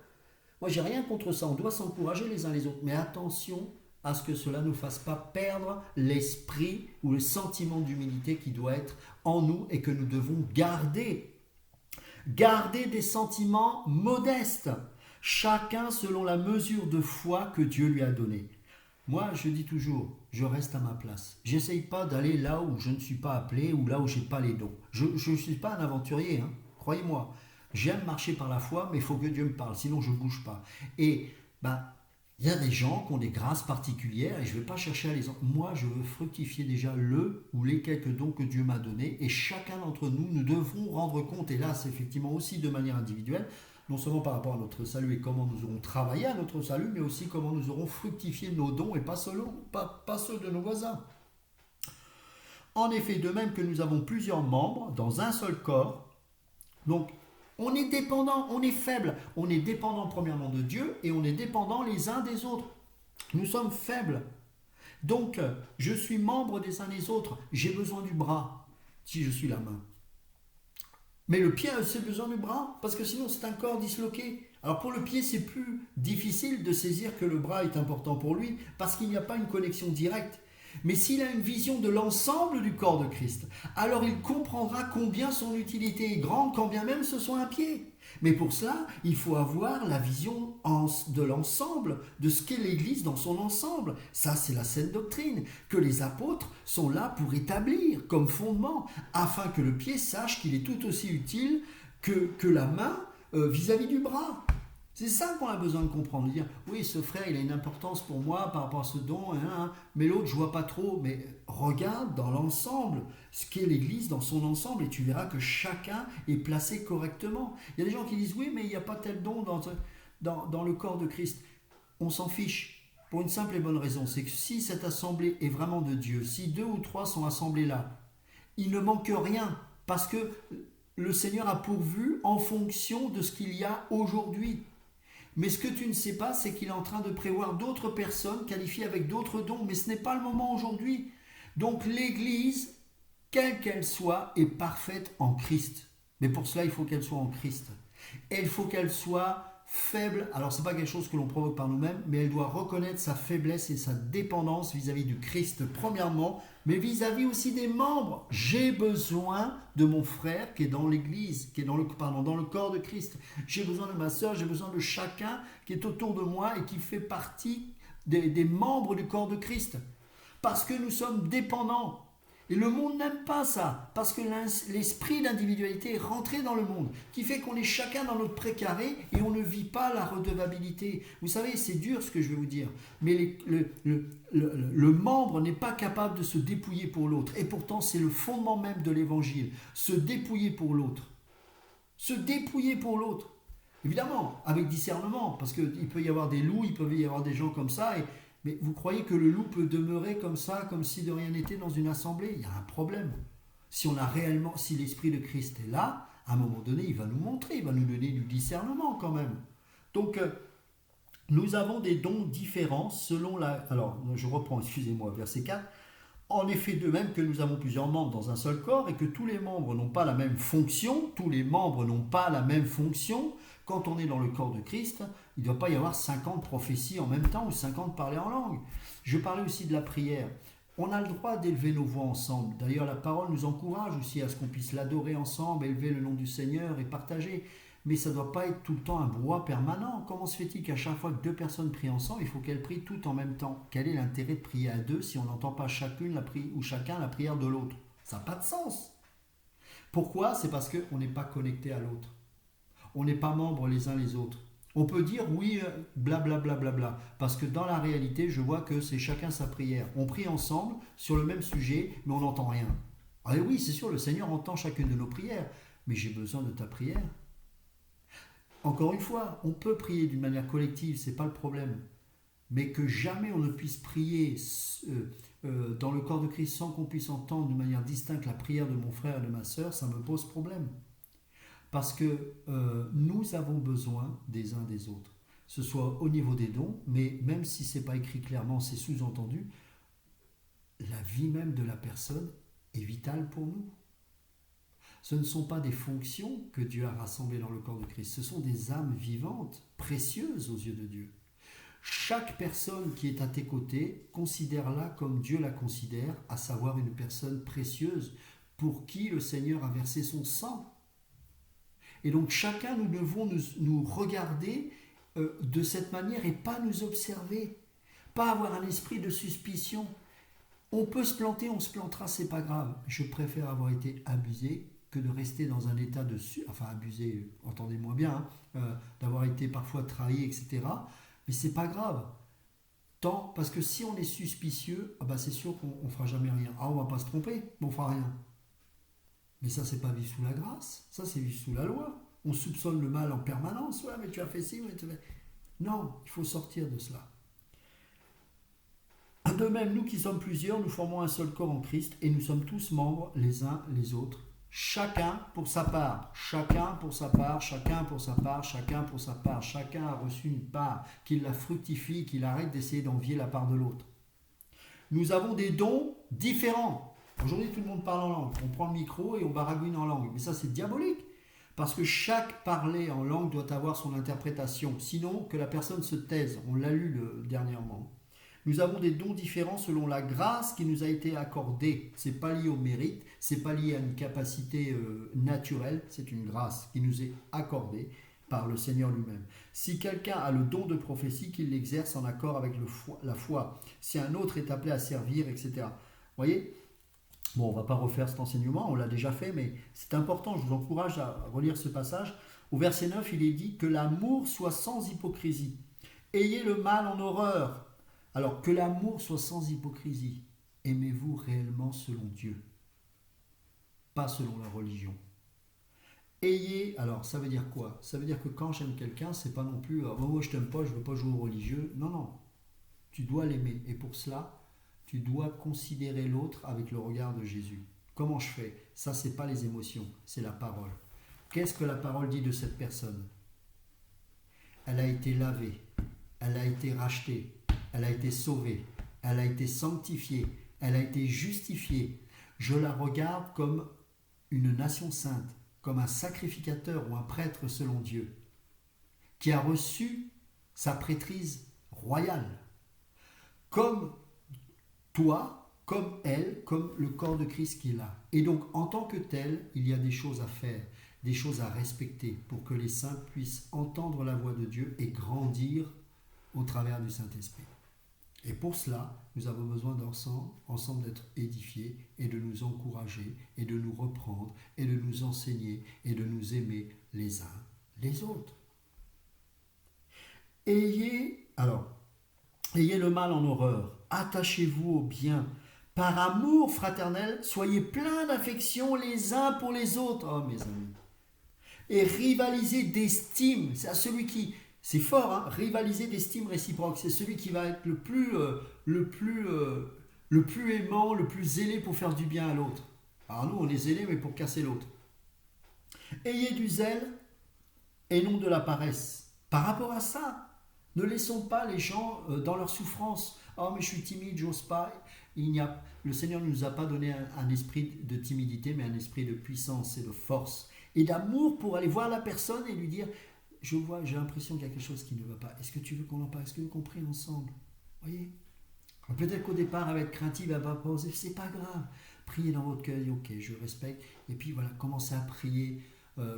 Moi, j'ai rien contre ça. On doit s'encourager les uns les autres. Mais attention à ce que cela ne nous fasse pas perdre l'esprit ou le sentiment d'humilité qui doit être en nous et que nous devons garder. Garder des sentiments modestes. Chacun selon la mesure de foi que Dieu lui a donnée. Moi, je dis toujours, je reste à ma place. J'essaye pas d'aller là où je ne suis pas appelé ou là où je n'ai pas les dons. Je ne suis pas un aventurier, hein, croyez-moi. J'aime marcher par la foi, mais il faut que Dieu me parle, sinon je ne bouge pas. Et il y a des gens qui ont des grâces particulières et je ne vais pas chercher à les... Moi, je veux fructifier déjà le ou les quelques dons que Dieu m'a donnés et chacun d'entre nous, nous devrons rendre compte, et là, c'est effectivement aussi de manière individuelle, non seulement par rapport à notre salut et comment nous aurons travaillé à notre salut, mais aussi comment nous aurons fructifié nos dons et pas ceux de nos voisins. En effet, de même que nous avons plusieurs membres dans un seul corps, donc on est dépendant, on est faible. On est dépendant premièrement de Dieu et on est dépendant les uns des autres. Nous sommes faibles. Donc, je suis membre des uns des autres. J'ai besoin du bras si je suis la main. Mais le pied a aussi besoin du bras parce que sinon c'est un corps disloqué. Alors pour le pied, c'est plus difficile de saisir que le bras est important pour lui parce qu'il n'y a pas une connexion directe. Mais s'il a une vision de l'ensemble du corps de Christ, alors il comprendra combien son utilité est grande, quand bien même ce soit un pied. Mais pour cela, il faut avoir la vision de l'ensemble, de ce qu'est l'Église dans son ensemble. Ça, c'est la saine doctrine, que les apôtres sont là pour établir comme fondement, afin que le pied sache qu'il est tout aussi utile que la main vis-à-vis du bras. C'est ça qu'on a besoin de comprendre. Dire, oui, ce frère, il a une importance pour moi par rapport à ce don, hein, mais l'autre, je vois pas trop. Mais regarde dans l'ensemble, ce qu'est l'Église dans son ensemble, et tu verras que chacun est placé correctement. Il y a des gens qui disent, oui, mais il n'y a pas tel don dans le corps de Christ. On s'en fiche. Pour une simple et bonne raison, c'est que si cette assemblée est vraiment de Dieu, si 2 ou 3 sont assemblés là, il ne manque rien, parce que le Seigneur a pourvu en fonction de ce qu'il y a aujourd'hui. Mais ce que tu ne sais pas, c'est qu'il est en train de prévoir d'autres personnes qualifiées avec d'autres dons, mais ce n'est pas le moment aujourd'hui. Donc l'Église, quelle qu'elle soit, est parfaite en Christ. Mais pour cela, il faut qu'elle soit en Christ. Et il faut qu'elle soit faible. Alors ce n'est pas quelque chose que l'on provoque par nous-mêmes, mais elle doit reconnaître sa faiblesse et sa dépendance vis-à-vis du Christ, premièrement, mais vis-à-vis aussi des membres. J'ai besoin de mon frère qui est dans l'Église, qui est dans le corps de Christ. J'ai besoin de ma sœur, j'ai besoin de chacun qui est autour de moi et qui fait partie des membres du corps de Christ. Parce que nous sommes dépendants. Et le monde n'aime pas ça, parce que l'esprit d'individualité est rentré dans le monde, qui fait qu'on est chacun dans notre précaré et on ne vit pas la redevabilité. Vous savez, c'est dur ce que je vais vous dire, mais le membre n'est pas capable de se dépouiller pour l'autre. Et pourtant, c'est le fondement même de l'évangile, se dépouiller pour l'autre. Se dépouiller pour l'autre. Évidemment, avec discernement, parce qu'il peut y avoir des loups, il peut y avoir des gens comme ça, mais vous croyez que le loup peut demeurer comme ça, comme si de rien n'était dans une assemblée? Il y a un problème. Si l'Esprit de Christ est là, à un moment donné, il va nous montrer, il va nous donner du discernement quand même. Donc, nous avons des dons différents selon la... Alors, je reprends, excusez-moi, verset 4. En effet, de même que nous avons plusieurs membres dans un seul corps et que tous les membres n'ont pas la même fonction, quand on est dans le corps de Christ, il ne doit pas y avoir 50 prophéties en même temps ou 50 parler en langue. Je parlais aussi de la prière. On a le droit d'élever nos voix ensemble. D'ailleurs, la parole nous encourage aussi à ce qu'on puisse l'adorer ensemble, élever le nom du Seigneur et partager. Mais ça ne doit pas être tout le temps un brouhaha permanent. Comment se fait-il qu'à chaque fois que 2 personnes prient ensemble, il faut qu'elles prient toutes en même temps? Quel est l'intérêt de prier à 2 si on n'entend pas chacun la prière de l'autre? Ça n'a pas de sens. Pourquoi? C'est parce qu'on n'est pas connecté à l'autre. On n'est pas membres les uns les autres. On peut dire oui, blablabla, bla, bla, bla, parce que dans la réalité, je vois que c'est chacun sa prière. On prie ensemble sur le même sujet, mais on n'entend rien. Ah oui, c'est sûr, le Seigneur entend chacune de nos prières, mais j'ai besoin de ta prière. Encore une fois, on peut prier d'une manière collective, ce n'est pas le problème. Mais que jamais on ne puisse prier dans le corps de Christ sans qu'on puisse entendre d'une manière distincte la prière de mon frère et de ma sœur, ça me pose problème. Parce que nous avons besoin des uns des autres. Ce soit au niveau des dons, mais même si ce n'est pas écrit clairement, c'est sous-entendu, la vie même de la personne est vitale pour nous. Ce ne sont pas des fonctions que Dieu a rassemblées dans le corps de Christ, ce sont des âmes vivantes, précieuses aux yeux de Dieu. Chaque personne qui est à tes côtés, considère-la comme Dieu la considère, à savoir une personne précieuse pour qui le Seigneur a versé son sang. Et donc chacun, nous devons nous regarder de cette manière et pas nous observer, pas avoir un esprit de suspicion. On peut se planter, on se plantera, c'est pas grave. Je préfère avoir été abusé que de rester dans un état de... Enfin, abusé, entendez-moi bien, d'avoir été parfois trahi, etc. Mais c'est pas grave. Parce que si on est suspicieux, c'est sûr qu'on ne fera jamais rien. On va pas se tromper, mais on fera rien. Mais ça, c'est pas vivre sous la grâce, ça, c'est vivre sous la loi. On soupçonne le mal en permanence. Ouais, mais tu as fait ci, mais tu as fait... Non, il faut sortir de cela. De même, nous qui sommes plusieurs, nous formons un seul corps en Christ et nous sommes tous membres les uns les autres. Chacun pour sa part, chacun pour sa part, chacun pour sa part, chacun pour sa part. Chacun a reçu une part, qu'il la fructifie, qu'il arrête d'essayer d'envier la part de l'autre. Nous avons des dons différents. Aujourd'hui, tout le monde parle en langue. On prend le micro et on baragouine en langue. Mais ça, c'est diabolique. Parce que chaque parler en langue doit avoir son interprétation. Sinon, que la personne se taise. On l'a lu dernièrement. Nous avons des dons différents selon la grâce qui nous a été accordée. Ce n'est pas lié au mérite. Ce n'est pas lié à une capacité naturelle. C'est une grâce qui nous est accordée par le Seigneur lui-même. Si quelqu'un a le don de prophétie, qu'il l'exerce en accord avec la foi. Si un autre est appelé à servir, etc. Vous voyez ? Bon, on ne va pas refaire cet enseignement, on l'a déjà fait, mais c'est important, je vous encourage à relire ce passage. au verset 9, il est dit que l'amour soit sans hypocrisie. Ayez le mal en horreur. Alors que l'amour soit sans hypocrisie. Aimez-vous réellement selon Dieu, pas selon la religion. Ayez, alors ça veut dire quoi? Ça veut dire que quand j'aime quelqu'un, c'est pas non plus moi je t'aime pas, je veux pas jouer au religieux. Non, non. Tu dois l'aimer. Et pour cela, tu dois considérer l'autre avec le regard de Jésus. Comment je fais? Ça, c'est pas les émotions, c'est la parole. Qu'est-ce que la parole dit de cette personne? Elle a été lavée, elle a été rachetée, elle a été sauvée, elle a été sanctifiée, elle a été justifiée. Je la regarde comme une nation sainte, comme un sacrificateur ou un prêtre selon Dieu, qui a reçu sa prêtrise royale, comme toi, comme elle, comme le corps de Christ qu'il a. Et donc, en tant que tel, il y a des choses à faire, des choses à respecter pour que les saints puissent entendre la voix de Dieu et grandir au travers du Saint-Esprit. Et pour cela, nous avons besoin ensemble d'être édifiés et de nous encourager et de nous reprendre et de nous enseigner et de nous aimer les uns les autres. Ayez le mal en horreur, attachez-vous au bien. Par amour fraternel, soyez pleins d'affection les uns pour les autres. Oh mes amis. Et rivalisez d'estime. C'est à celui qui... C'est fort, hein, rivaliser d'estime réciproque. C'est celui qui va être le plus aimant, le plus zélé pour faire du bien à l'autre. Alors nous, on est zélés, mais pour casser l'autre. Ayez du zèle et non de la paresse. Par rapport à ça, ne laissons pas les gens dans leur souffrance. Oh, mais je suis timide, j'ose pas. Le Seigneur ne nous a pas donné un esprit de timidité, mais un esprit de puissance et de force et d'amour pour aller voir la personne et lui dire... j'ai l'impression qu'il y a quelque chose qui ne va pas. Est-ce que tu veux qu'on en parle? Est-ce que vous prie ensemble? Voyez? Peut-être qu'au départ, elle va être craintive, elle va pas oser. C'est pas grave. Priez dans votre cœur, ok, je respecte. Et puis voilà, commencez à prier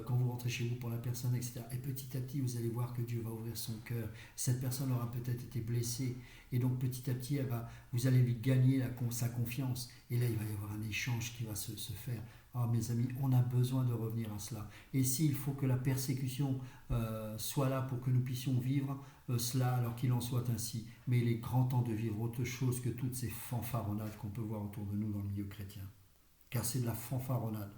quand vous rentrez chez vous pour la personne, etc. Et petit à petit, vous allez voir que Dieu va ouvrir son cœur. Cette personne aura peut-être été blessée. Et donc petit à petit, vous allez lui gagner sa confiance. Et là, il va y avoir un échange qui va se faire. Ah, mes amis, on a besoin de revenir à cela. Et s'il faut que la persécution soit là pour que nous puissions vivre cela, alors qu'il en soit ainsi. Mais il est grand temps de vivre autre chose que toutes ces fanfaronnades qu'on peut voir autour de nous dans le milieu chrétien. Car c'est de la fanfaronnade.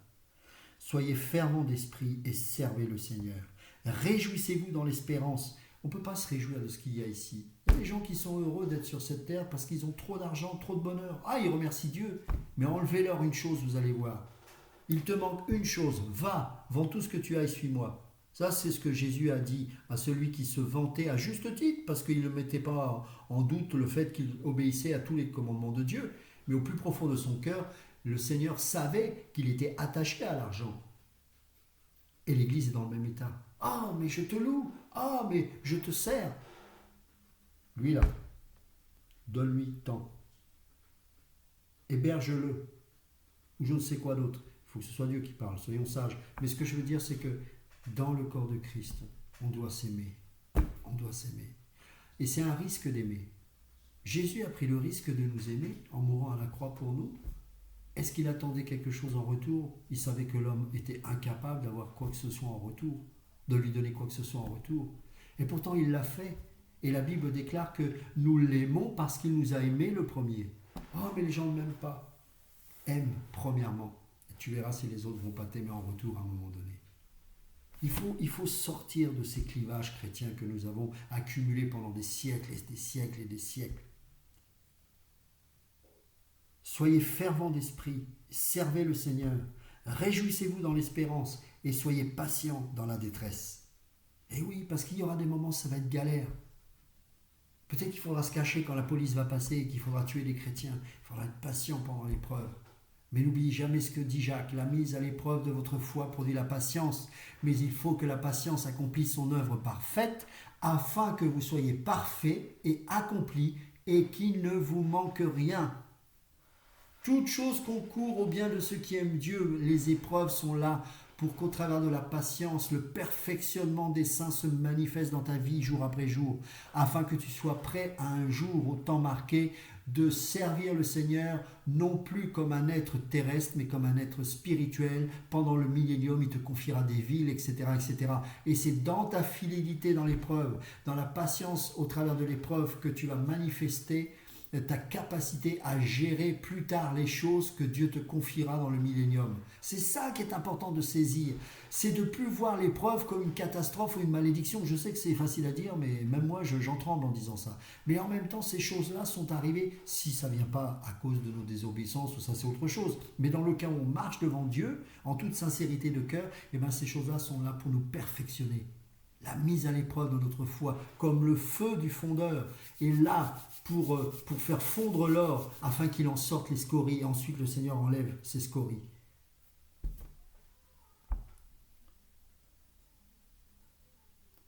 Soyez fervents d'esprit et servez le Seigneur. Réjouissez-vous dans l'espérance. On ne peut pas se réjouir de ce qu'il y a ici. Il y a des gens qui sont heureux d'être sur cette terre parce qu'ils ont trop d'argent, trop de bonheur. Ah, ils remercient Dieu. Mais enlevez-leur une chose, vous allez voir. Il te manque une chose, va, vends tout ce que tu as et suis-moi. Ça, c'est ce que Jésus a dit à celui qui se vantait à juste titre, parce qu'il ne mettait pas en doute le fait qu'il obéissait à tous les commandements de Dieu. Mais au plus profond de son cœur, le Seigneur savait qu'il était attaché à l'argent. Et l'Église est dans le même état. Ah, mais je te loue. Ah, mais je te sers. Lui là, donne-lui tant. Héberge-le. Ou je ne sais quoi d'autre. Il faut que ce soit Dieu qui parle, soyons sages. Mais ce que je veux dire, c'est que dans le corps de Christ, on doit s'aimer. On doit s'aimer. Et c'est un risque d'aimer. Jésus a pris le risque de nous aimer en mourant à la croix pour nous. Est-ce qu'il attendait quelque chose en retour? Il savait que l'homme était incapable d'avoir quoi que ce soit en retour, de lui donner quoi que ce soit en retour. Et pourtant, il l'a fait. Et la Bible déclare que nous l'aimons parce qu'il nous a aimés le premier. Oh, mais les gens ne m'aiment pas. Aime premièrement. Tu verras si les autres ne vont pas t'aimer en retour à un moment donné. Il faut sortir de ces clivages chrétiens que nous avons accumulés pendant des siècles et des siècles et des siècles. Soyez fervents d'esprit, servez le Seigneur, réjouissez-vous dans l'espérance et soyez patients dans la détresse. Et oui, parce qu'il y aura des moments où ça va être galère. Peut-être qu'il faudra se cacher quand la police va passer et qu'il faudra tuer des chrétiens. Il faudra être patient pendant l'épreuve. Mais n'oubliez jamais ce que dit Jacques, la mise à l'épreuve de votre foi produit la patience, mais il faut que la patience accomplisse son œuvre parfaite, afin que vous soyez parfaits et accomplis, et qu'il ne vous manque rien. Toute chose concourt au bien de ceux qui aiment Dieu, les épreuves sont là pour qu'au travers de la patience, le perfectionnement des saints se manifeste dans ta vie jour après jour, afin que tu sois prêt à un jour au temps marqué de servir le Seigneur, non plus comme un être terrestre, mais comme un être spirituel. Pendant le millénium, il te confiera des villes, etc., etc. Et c'est dans ta fidélité dans l'épreuve, dans la patience au travers de l'épreuve, que tu vas manifester ta capacité à gérer plus tard les choses que Dieu te confiera dans le millénium. C'est ça qui est important de saisir. C'est de ne plus voir l'épreuve comme une catastrophe ou une malédiction. Je sais que c'est facile à dire, mais même moi, j'en tremble en disant ça. Mais en même temps, ces choses-là sont arrivées, si ça ne vient pas à cause de nos désobéissances, ou ça c'est autre chose. Mais dans le cas où on marche devant Dieu, en toute sincérité de cœur, eh bien, ces choses-là sont là pour nous perfectionner. La mise à l'épreuve de notre foi, comme le feu du fondeur, est là pour faire fondre l'or, afin qu'il en sorte les scories, et ensuite le Seigneur enlève ces scories.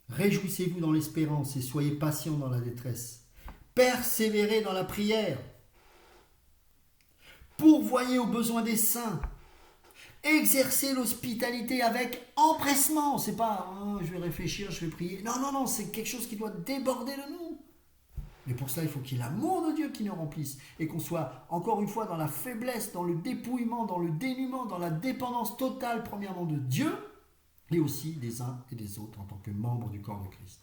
Réjouissez-vous dans l'espérance et soyez patients dans la détresse. Persévérez dans la prière. Pourvoyez aux besoins des saints. Exercez l'hospitalité avec empressement. C'est pas je vais réfléchir, je vais prier. Non, non, non, c'est quelque chose qui doit déborder de nous. Mais pour cela, il faut qu'il y ait l'amour de Dieu qui nous remplisse et qu'on soit encore une fois dans la faiblesse, dans le dépouillement, dans le dénuement, dans la dépendance totale, premièrement de Dieu, et aussi des uns et des autres en tant que membres du corps de Christ.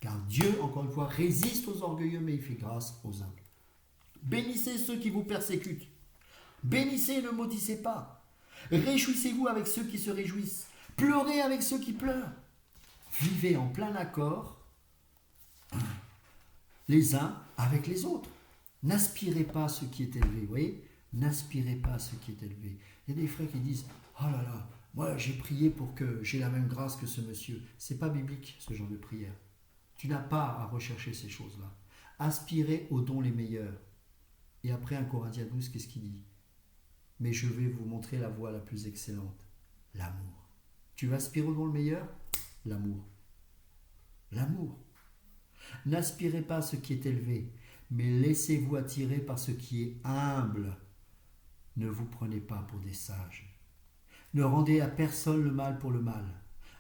Car Dieu, encore une fois, résiste aux orgueilleux, mais il fait grâce aux humbles. Bénissez ceux qui vous persécutent. Bénissez et ne maudissez pas. Réjouissez-vous avec ceux qui se réjouissent. Pleurez avec ceux qui pleurent. Vivez en plein accord les uns avec les autres. N'aspirez pas à ce qui est élevé. Vous voyez ? N'aspirez pas à ce qui est élevé. Il y a des frères qui disent « Oh là là, moi j'ai prié pour que j'ai la même grâce que ce monsieur. » Ce n'est pas biblique ce genre de prière. Tu n'as pas à rechercher ces choses-là. Aspirez aux dons les meilleurs. Et après 1 Corinthiens 12, qu'est-ce qu'il dit ? Mais je vais vous montrer la voie la plus excellente, l'amour. Tu vas aspirer au don le meilleur ? L'amour. L'amour. N'aspirez pas à ce qui est élevé, mais laissez-vous attirer par ce qui est humble. Ne vous prenez pas pour des sages. Ne rendez à personne le mal pour le mal.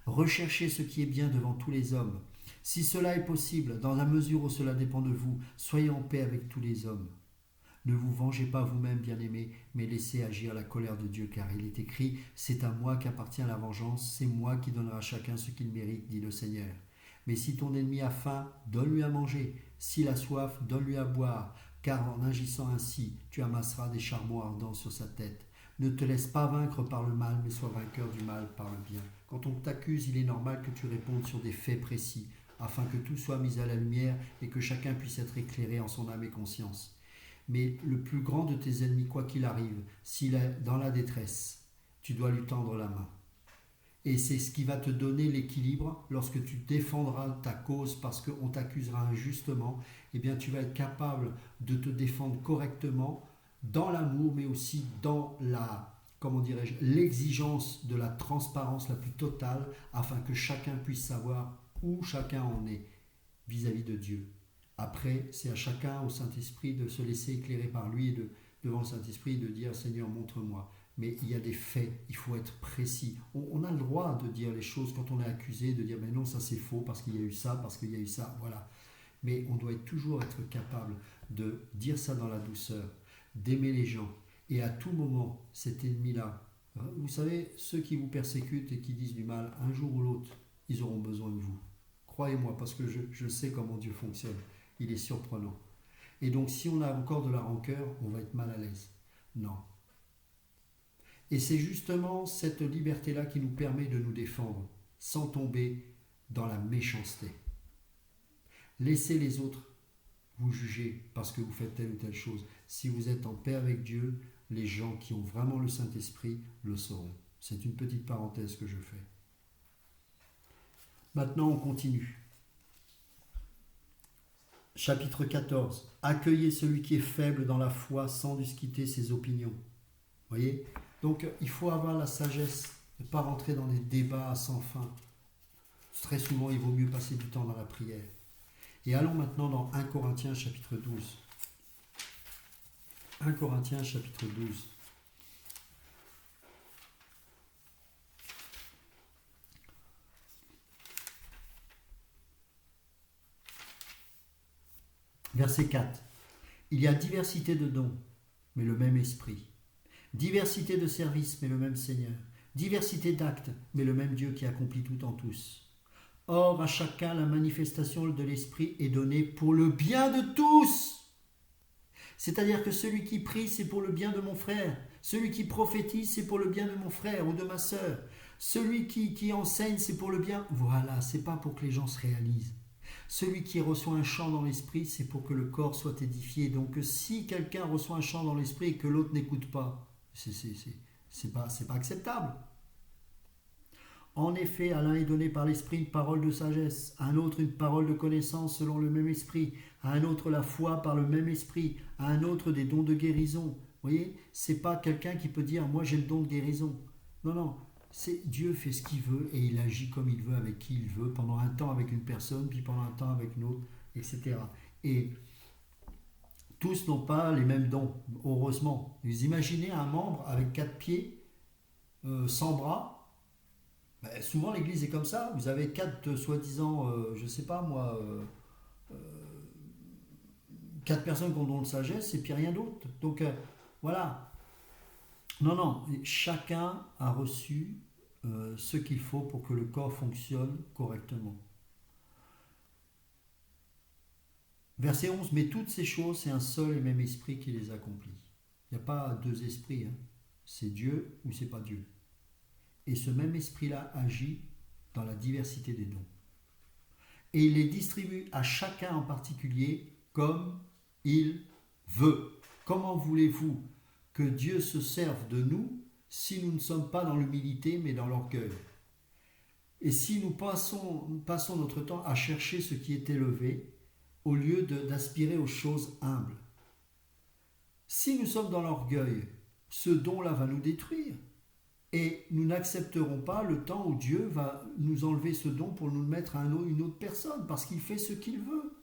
Recherchez ce qui est bien devant tous les hommes. Si cela est possible, dans la mesure où cela dépend de vous, soyez en paix avec tous les hommes. Ne vous vengez pas vous-même, bien-aimés, mais laissez agir la colère de Dieu, car il est écrit « C'est à moi qu'appartient la vengeance, c'est moi qui donnerai à chacun ce qu'il mérite, dit le Seigneur. Mais si ton ennemi a faim, donne-lui à manger. S'il a soif, donne-lui à boire, car en agissant ainsi, tu amasseras des charbons ardents sur sa tête. Ne te laisse pas vaincre par le mal, mais sois vainqueur du mal par le bien. Quand on t'accuse, il est normal que tu répondes sur des faits précis, afin que tout soit mis à la lumière et que chacun puisse être éclairé en son âme et conscience. Mais le plus grand de tes ennemis, quoi qu'il arrive, s'il est dans la détresse, tu dois lui tendre la main. Et c'est ce qui va te donner l'équilibre lorsque tu défendras ta cause parce qu'on t'accusera injustement. Eh bien, tu vas être capable de te défendre correctement dans l'amour, mais aussi dans l'exigence de la transparence la plus totale, afin que chacun puisse savoir où chacun en est vis-à-vis de Dieu. Après, c'est à chacun, au Saint-Esprit, de se laisser éclairer par lui et devant le Saint-Esprit, de dire « Seigneur, montre-moi ». Mais il y a des faits, il faut être précis. On a le droit de dire les choses quand on est accusé, de dire « Mais non, ça c'est faux, parce qu'il y a eu ça, parce qu'il y a eu ça. » Voilà. Mais on doit toujours être capable de dire ça dans la douceur, d'aimer les gens. Et à tout moment, cet ennemi-là, vous savez, ceux qui vous persécutent et qui disent du mal, un jour ou l'autre, ils auront besoin de vous. Croyez-moi, parce que je sais comment Dieu fonctionne. Il est surprenant. Et donc, si on a encore de la rancœur, on va être mal à l'aise. Non. Et c'est justement cette liberté-là qui nous permet de nous défendre, sans tomber dans la méchanceté. Laissez les autres vous juger parce que vous faites telle ou telle chose. Si vous êtes en paix avec Dieu, les gens qui ont vraiment le Saint-Esprit le sauront. C'est une petite parenthèse que je fais. Maintenant, on continue. Chapitre 14. Accueillez celui qui est faible dans la foi sans discuter ses opinions. Voyez ? Donc, il faut avoir la sagesse de ne pas rentrer dans des débats sans fin. Très souvent, il vaut mieux passer du temps dans la prière. Et allons maintenant dans 1 Corinthiens chapitre 12. 1 Corinthiens chapitre 12. Verset 4. Il y a diversité de dons, mais le même esprit. Diversité de services, mais le même Seigneur. Diversité d'actes, mais le même Dieu qui accomplit tout en tous. Or, à chacun, la manifestation de l'esprit est donnée pour le bien de tous. C'est-à-dire que celui qui prie, c'est pour le bien de mon frère. Celui qui prophétise, c'est pour le bien de mon frère ou de ma sœur. Celui qui enseigne, c'est pour le bien. Voilà, c'est pas pour que les gens se réalisent. Celui qui reçoit un chant dans l'esprit, c'est pour que le corps soit édifié. Donc si quelqu'un reçoit un chant dans l'esprit et que l'autre n'écoute pas, c'est pas acceptable. En effet, à l'un est donné par l'esprit une parole de sagesse, à un autre une parole de connaissance selon le même esprit, à un autre la foi par le même esprit, à un autre des dons de guérison. Vous voyez, c'est pas quelqu'un qui peut dire moi j'ai le don de guérison. Non, non, c'est Dieu fait ce qu'il veut et il agit comme il veut avec qui il veut, pendant un temps avec une personne, puis pendant un temps avec une autre, etc. Et tous n'ont pas les mêmes dons, heureusement. Vous imaginez un membre avec 4 pieds, sans bras. Ben, souvent l'église est comme ça, vous avez 4 soi-disant, je sais pas moi, 4 personnes qui ont don de sagesse et puis rien d'autre. Donc voilà. Non, non, chacun a reçu ce qu'il faut pour que le corps fonctionne correctement. Verset 11, mais toutes ces choses, c'est un seul et même esprit qui les accomplit. Il n'y a pas 2 esprits, hein. C'est Dieu ou c'est pas Dieu. Et ce même esprit-là agit dans la diversité des dons. Et il les distribue à chacun en particulier comme il veut. Comment voulez-vous que Dieu se serve de nous si nous ne sommes pas dans l'humilité mais dans l'orgueil? Et si nous passons notre temps à chercher ce qui est élevé au lieu d'aspirer aux choses humbles? Si nous sommes dans l'orgueil, ce don-là va nous détruire. Et nous n'accepterons pas le temps où Dieu va nous enlever ce don pour nous le mettre à une autre personne, parce qu'il fait ce qu'il veut.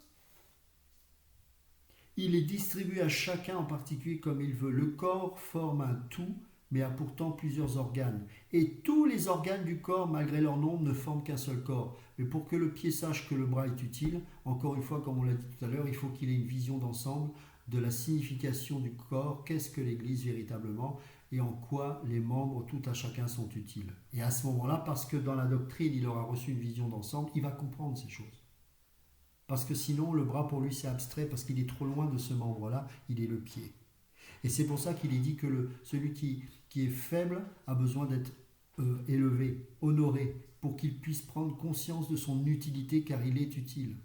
Il est distribué à chacun en particulier comme il veut. Le corps forme un tout, mais a pourtant plusieurs organes. Et tous les organes du corps, malgré leur nombre, ne forment qu'un seul corps. Mais pour que le pied sache que le bras est utile, encore une fois, comme on l'a dit tout à l'heure, il faut qu'il ait une vision d'ensemble de la signification du corps, qu'est-ce que l'Église véritablement, et en quoi les membres, tout à chacun, sont utiles. Et à ce moment-là, parce que dans la doctrine, il aura reçu une vision d'ensemble, il va comprendre ces choses. Parce que sinon, le bras pour lui, c'est abstrait, parce qu'il est trop loin de ce membre-là, il est le pied. Et c'est pour ça qu'il est dit que celui qui est faible a besoin d'être élevé, honoré, pour qu'il puisse prendre conscience de son utilité, car il est utile.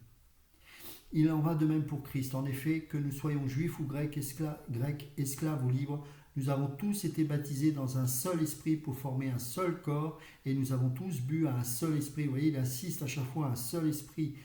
Il en va de même pour Christ. En effet, que nous soyons juifs ou grecs, esclaves ou libres, nous avons tous été baptisés dans un seul esprit pour former un seul corps, et nous avons tous bu à un seul esprit. Vous voyez, il insiste à chaque fois à un seul esprit.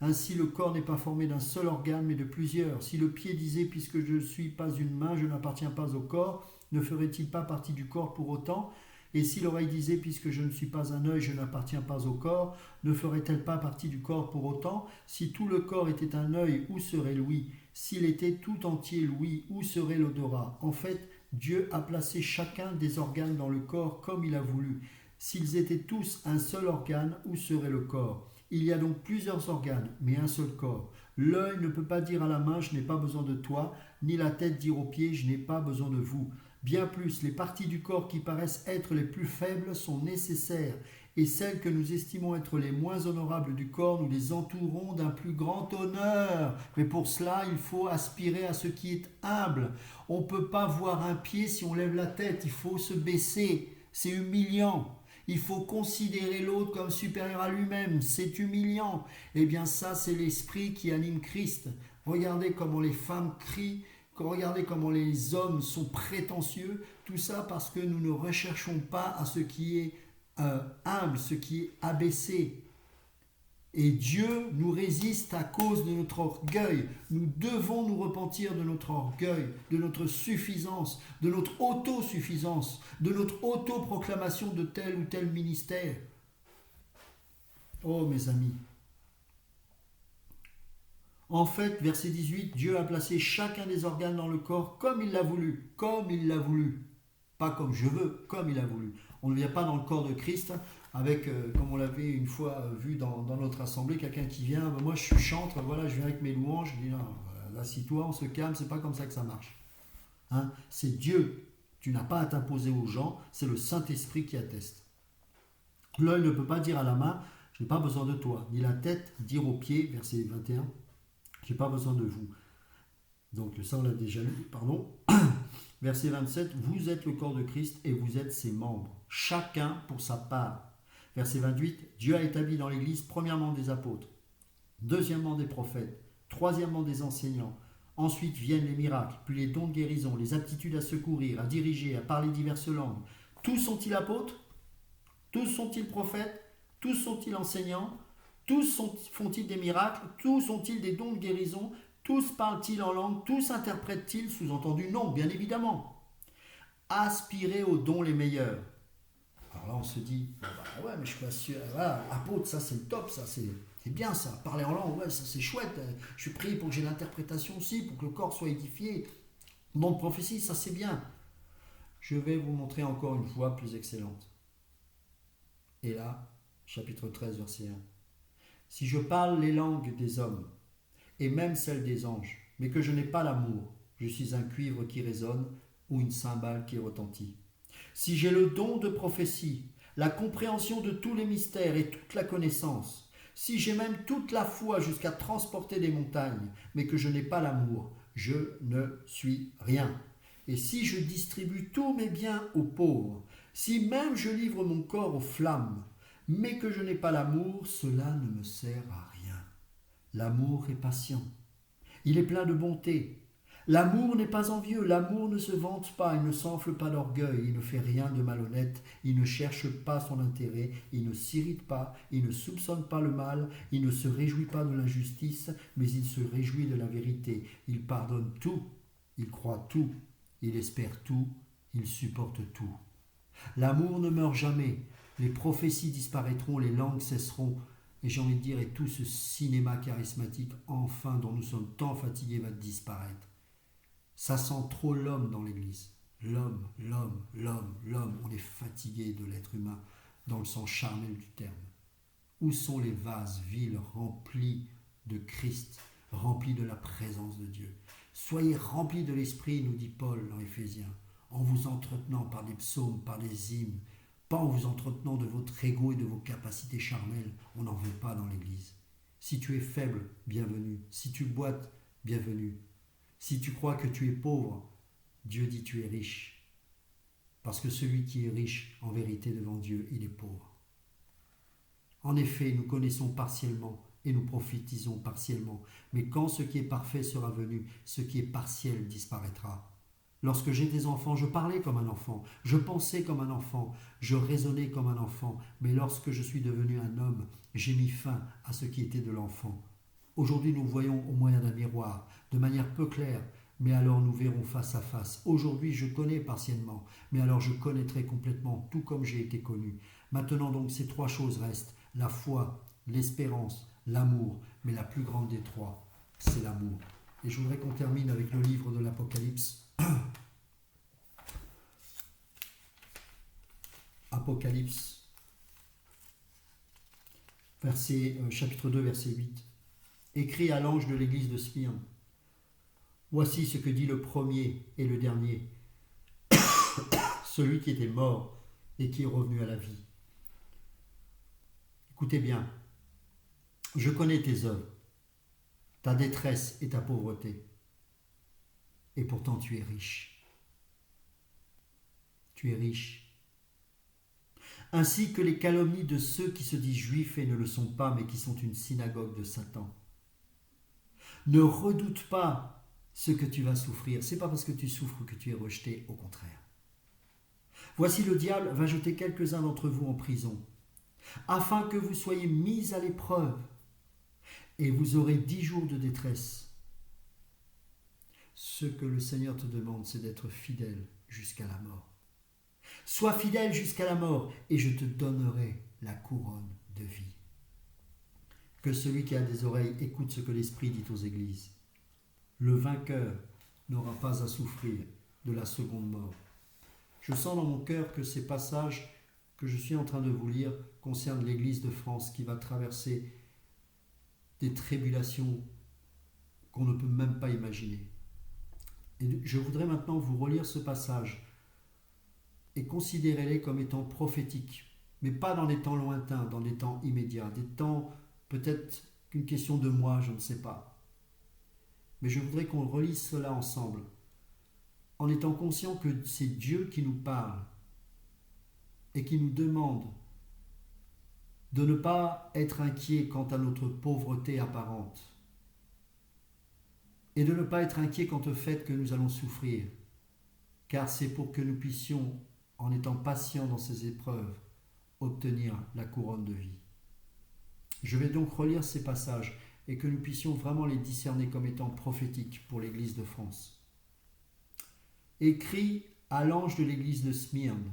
Ainsi, le corps n'est pas formé d'un seul organe, mais de plusieurs. Si le pied disait, puisque je ne suis pas une main, je n'appartiens pas au corps, ne ferait-il pas partie du corps pour autant? Et si l'oreille disait, puisque je ne suis pas un œil, je n'appartiens pas au corps, ne ferait-elle pas partie du corps pour autant? Si tout le corps était un œil, où serait l'ouïe? S'il était tout entier l'ouïe, où serait l'odorat? En fait, Dieu a placé chacun des organes dans le corps comme il a voulu. S'ils étaient tous un seul organe, où serait le corps? Il y a donc plusieurs organes, mais un seul corps. L'œil ne peut pas dire à la main, je n'ai pas besoin de toi, ni la tête dire aux pieds, je n'ai pas besoin de vous. Bien plus, les parties du corps qui paraissent être les plus faibles sont nécessaires, et celles que nous estimons être les moins honorables du corps, nous les entourons d'un plus grand honneur. Mais pour cela, il faut aspirer à ce qui est humble. On ne peut pas voir un pied si on lève la tête, il faut se baisser, c'est humiliant. Il faut considérer l'autre comme supérieur à lui-même, c'est humiliant. Eh bien ça, c'est l'esprit qui anime Christ. Regardez comment les femmes crient, regardez comment les hommes sont prétentieux, tout ça parce que nous ne recherchons pas à ce qui est humble, ce qui est abaissé. Et Dieu nous résiste à cause de notre orgueil. Nous devons nous repentir de notre orgueil, de notre suffisance, de notre autosuffisance, de notre autoproclamation de tel ou tel ministère. Oh mes amis. En fait, verset 18, Dieu a placé chacun des organes dans le corps comme il l'a voulu. Comme il l'a voulu. Pas comme je veux, comme il a voulu. On ne vient pas dans le corps de Christ avec, comme on l'avait une fois vu dans notre assemblée, quelqu'un qui vient, moi je suis chantre, voilà, je viens avec mes louanges, je dis non, assis-toi, on se calme, c'est pas comme ça que ça marche. Hein? C'est Dieu. Tu n'as pas à t'imposer aux gens, c'est le Saint-Esprit qui atteste. L'œil ne peut pas dire à la main, je n'ai pas besoin de toi, ni la tête dire aux pieds, verset 21, je n'ai pas besoin de vous. Donc ça on l'a déjà lu, pardon. Verset 27, vous êtes le corps de Christ et vous êtes ses membres, chacun pour sa part. Verset 28, Dieu a établi dans l'Église premièrement des apôtres, deuxièmement des prophètes, troisièmement des enseignants. Ensuite viennent les miracles, puis les dons de guérison, les aptitudes à secourir, à diriger, à parler diverses langues. Tous sont-ils apôtres? Tous sont-ils prophètes? Tous sont-ils enseignants? Tous font-ils des miracles? Tous ont-ils des dons de guérison? Tous parlent-ils en langue? Tous interprètent-ils? Sous-entendu, non, bien évidemment. Aspirez aux dons les meilleurs. Alors là, on se dit, ouais, mais je suis pas sûr. Voilà, apôtre, ça c'est le top, ça c'est bien ça. Parler en langue, ouais, ça c'est chouette. Je suis prié pour que j'ai l'interprétation aussi, pour que le corps soit édifié. Don de prophétie, ça c'est bien. Je vais vous montrer encore une fois plus excellente. Et là, chapitre 13, verset 1. Si je parle les langues des hommes, et même celles des anges, mais que je n'ai pas l'amour, je suis un cuivre qui résonne ou une cymbale qui retentit. Si j'ai le don de prophétie, la compréhension de tous les mystères et toute la connaissance, si j'ai même toute la foi jusqu'à transporter des montagnes, mais que je n'ai pas l'amour, je ne suis rien. Et si je distribue tous mes biens aux pauvres, si même je livre mon corps aux flammes, mais que je n'ai pas l'amour, cela ne me sert à rien. L'amour est patient. Il est plein de bonté. L'amour n'est pas envieux, l'amour ne se vante pas, il ne s'enfle pas d'orgueil, il ne fait rien de malhonnête, il ne cherche pas son intérêt, il ne s'irrite pas, il ne soupçonne pas le mal, il ne se réjouit pas de l'injustice, mais il se réjouit de la vérité. Il pardonne tout, il croit tout, il espère tout, il supporte tout. L'amour ne meurt jamais, les prophéties disparaîtront, les langues cesseront, et j'ai envie de dire, et tout ce cinéma charismatique, enfin, dont nous sommes tant fatigués, va disparaître. Ça sent trop l'homme dans l'Église. L'homme. On est fatigué de l'être humain, dans le sens charnel du terme. Où sont les vases vides remplis de Christ, remplis de la présence de Dieu? Soyez remplis de l'Esprit, nous dit Paul dans Éphésiens, en vous entretenant par des psaumes, par des hymnes, pas en vous entretenant de votre ego et de vos capacités charnelles. On n'en veut pas dans l'Église. Si tu es faible, bienvenue. Si tu boites, bienvenue. Si tu crois que tu es pauvre, Dieu dit tu es riche. Parce que celui qui est riche, en vérité devant Dieu, il est pauvre. En effet, nous connaissons partiellement et nous prophétisons partiellement. Mais quand ce qui est parfait sera venu, ce qui est partiel disparaîtra. Lorsque j'étais enfant, je parlais comme un enfant, je pensais comme un enfant, je raisonnais comme un enfant. Mais lorsque je suis devenu un homme, j'ai mis fin à ce qui était de l'enfant. Aujourd'hui, nous voyons au moyen d'un miroir, de manière peu claire, mais alors nous verrons face à face. Aujourd'hui, je connais partiellement, mais alors je connaîtrai complètement, tout comme j'ai été connu. Maintenant donc, ces trois choses restent, la foi, l'espérance, l'amour, mais la plus grande des trois, c'est l'amour. Et je voudrais qu'on termine avec le livre de l'Apocalypse. Apocalypse, chapitre 2, verset 8. Écrit à l'ange de l'église de Smyrne. Voici ce que dit le premier et le dernier, celui qui était mort et qui est revenu à la vie. Écoutez bien, je connais tes œuvres, ta détresse et ta pauvreté, et pourtant tu es riche. Tu es riche. Ainsi que les calomnies de ceux qui se disent juifs et ne le sont pas, mais qui sont une synagogue de Satan. Ne redoute pas ce que tu vas souffrir. Ce n'est pas parce que tu souffres que tu es rejeté, au contraire. Voici le diable va jeter quelques-uns d'entre vous en prison, afin que vous soyez mis à l'épreuve, et vous aurez 10 jours de détresse. Ce que le Seigneur te demande, c'est d'être fidèle jusqu'à la mort. Sois fidèle jusqu'à la mort, et je te donnerai la couronne de vie. Que celui qui a des oreilles écoute ce que l'Esprit dit aux églises. Le vainqueur n'aura pas à souffrir de la seconde mort. Je sens dans mon cœur que ces passages que je suis en train de vous lire concernent l'Église de France qui va traverser des tribulations qu'on ne peut même pas imaginer. Et je voudrais maintenant vous relire ce passage et considérez-les comme étant prophétiques, mais pas dans des temps lointains, dans des temps immédiats, des temps peut-être qu'une question de mois, je ne sais pas. Mais je voudrais qu'on relise cela ensemble, en étant conscient que c'est Dieu qui nous parle et qui nous demande de ne pas être inquiet quant à notre pauvreté apparente et de ne pas être inquiet quant au fait que nous allons souffrir, car c'est pour que nous puissions, en étant patients dans ces épreuves, obtenir la couronne de vie. Je vais donc relire ces passages et que nous puissions vraiment les discerner comme étant prophétiques pour l'Église de France. Écrit à l'ange de l'Église de Smyrne.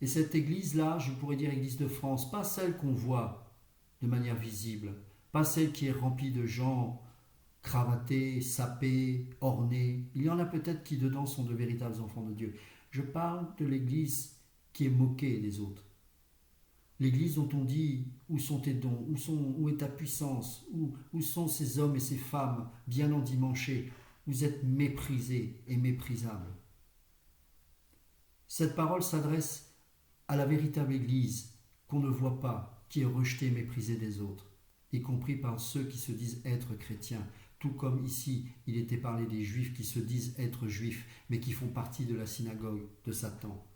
Et cette Église-là, je pourrais dire Église de France, pas celle qu'on voit de manière visible, pas celle qui est remplie de gens cravatés, sapés, ornés. Il y en a peut-être qui dedans sont de véritables enfants de Dieu. Je parle de l'Église qui est moquée des autres. L'Église dont on dit où sont tes dons, où est ta puissance, où sont ces hommes et ces femmes bien endimanchés. Vous êtes méprisés et méprisables. Cette parole s'adresse à la véritable Église qu'on ne voit pas, qui est rejetée et méprisée des autres, y compris par ceux qui se disent être chrétiens, tout comme ici il était parlé des Juifs qui se disent être Juifs, mais qui font partie de la synagogue de Satan.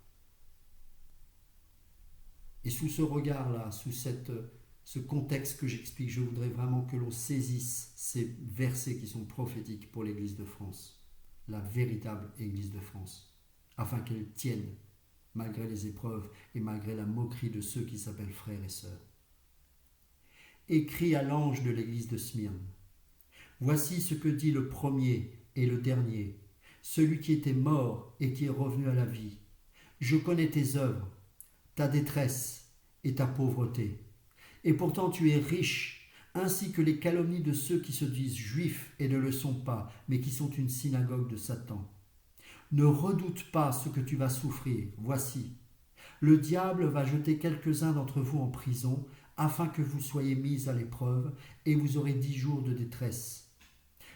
Et sous ce regard-là, sous ce contexte que j'explique, je voudrais vraiment que l'on saisisse ces versets qui sont prophétiques pour l'Église de France, la véritable Église de France, afin qu'elle tienne malgré les épreuves et malgré la moquerie de ceux qui s'appellent frères et sœurs. Écrit à l'ange de l'Église de Smyrne. Voici ce que dit le premier et le dernier, celui qui était mort et qui est revenu à la vie. Je connais tes œuvres, ta détresse et ta pauvreté. Et pourtant tu es riche, ainsi que les calomnies de ceux qui se disent juifs et ne le sont pas, mais qui sont une synagogue de Satan. Ne redoute pas ce que tu vas souffrir. Voici, le diable va jeter quelques-uns d'entre vous en prison, afin que vous soyez mis à l'épreuve, et vous aurez 10 jours de détresse.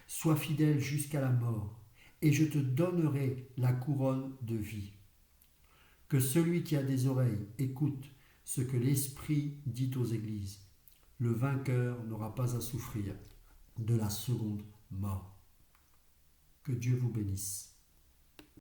Sois fidèle jusqu'à la mort, et je te donnerai la couronne de vie. Que celui qui a des oreilles écoute ce que l'Esprit dit aux églises. Le vainqueur n'aura pas à souffrir de la seconde mort. Que Dieu vous bénisse.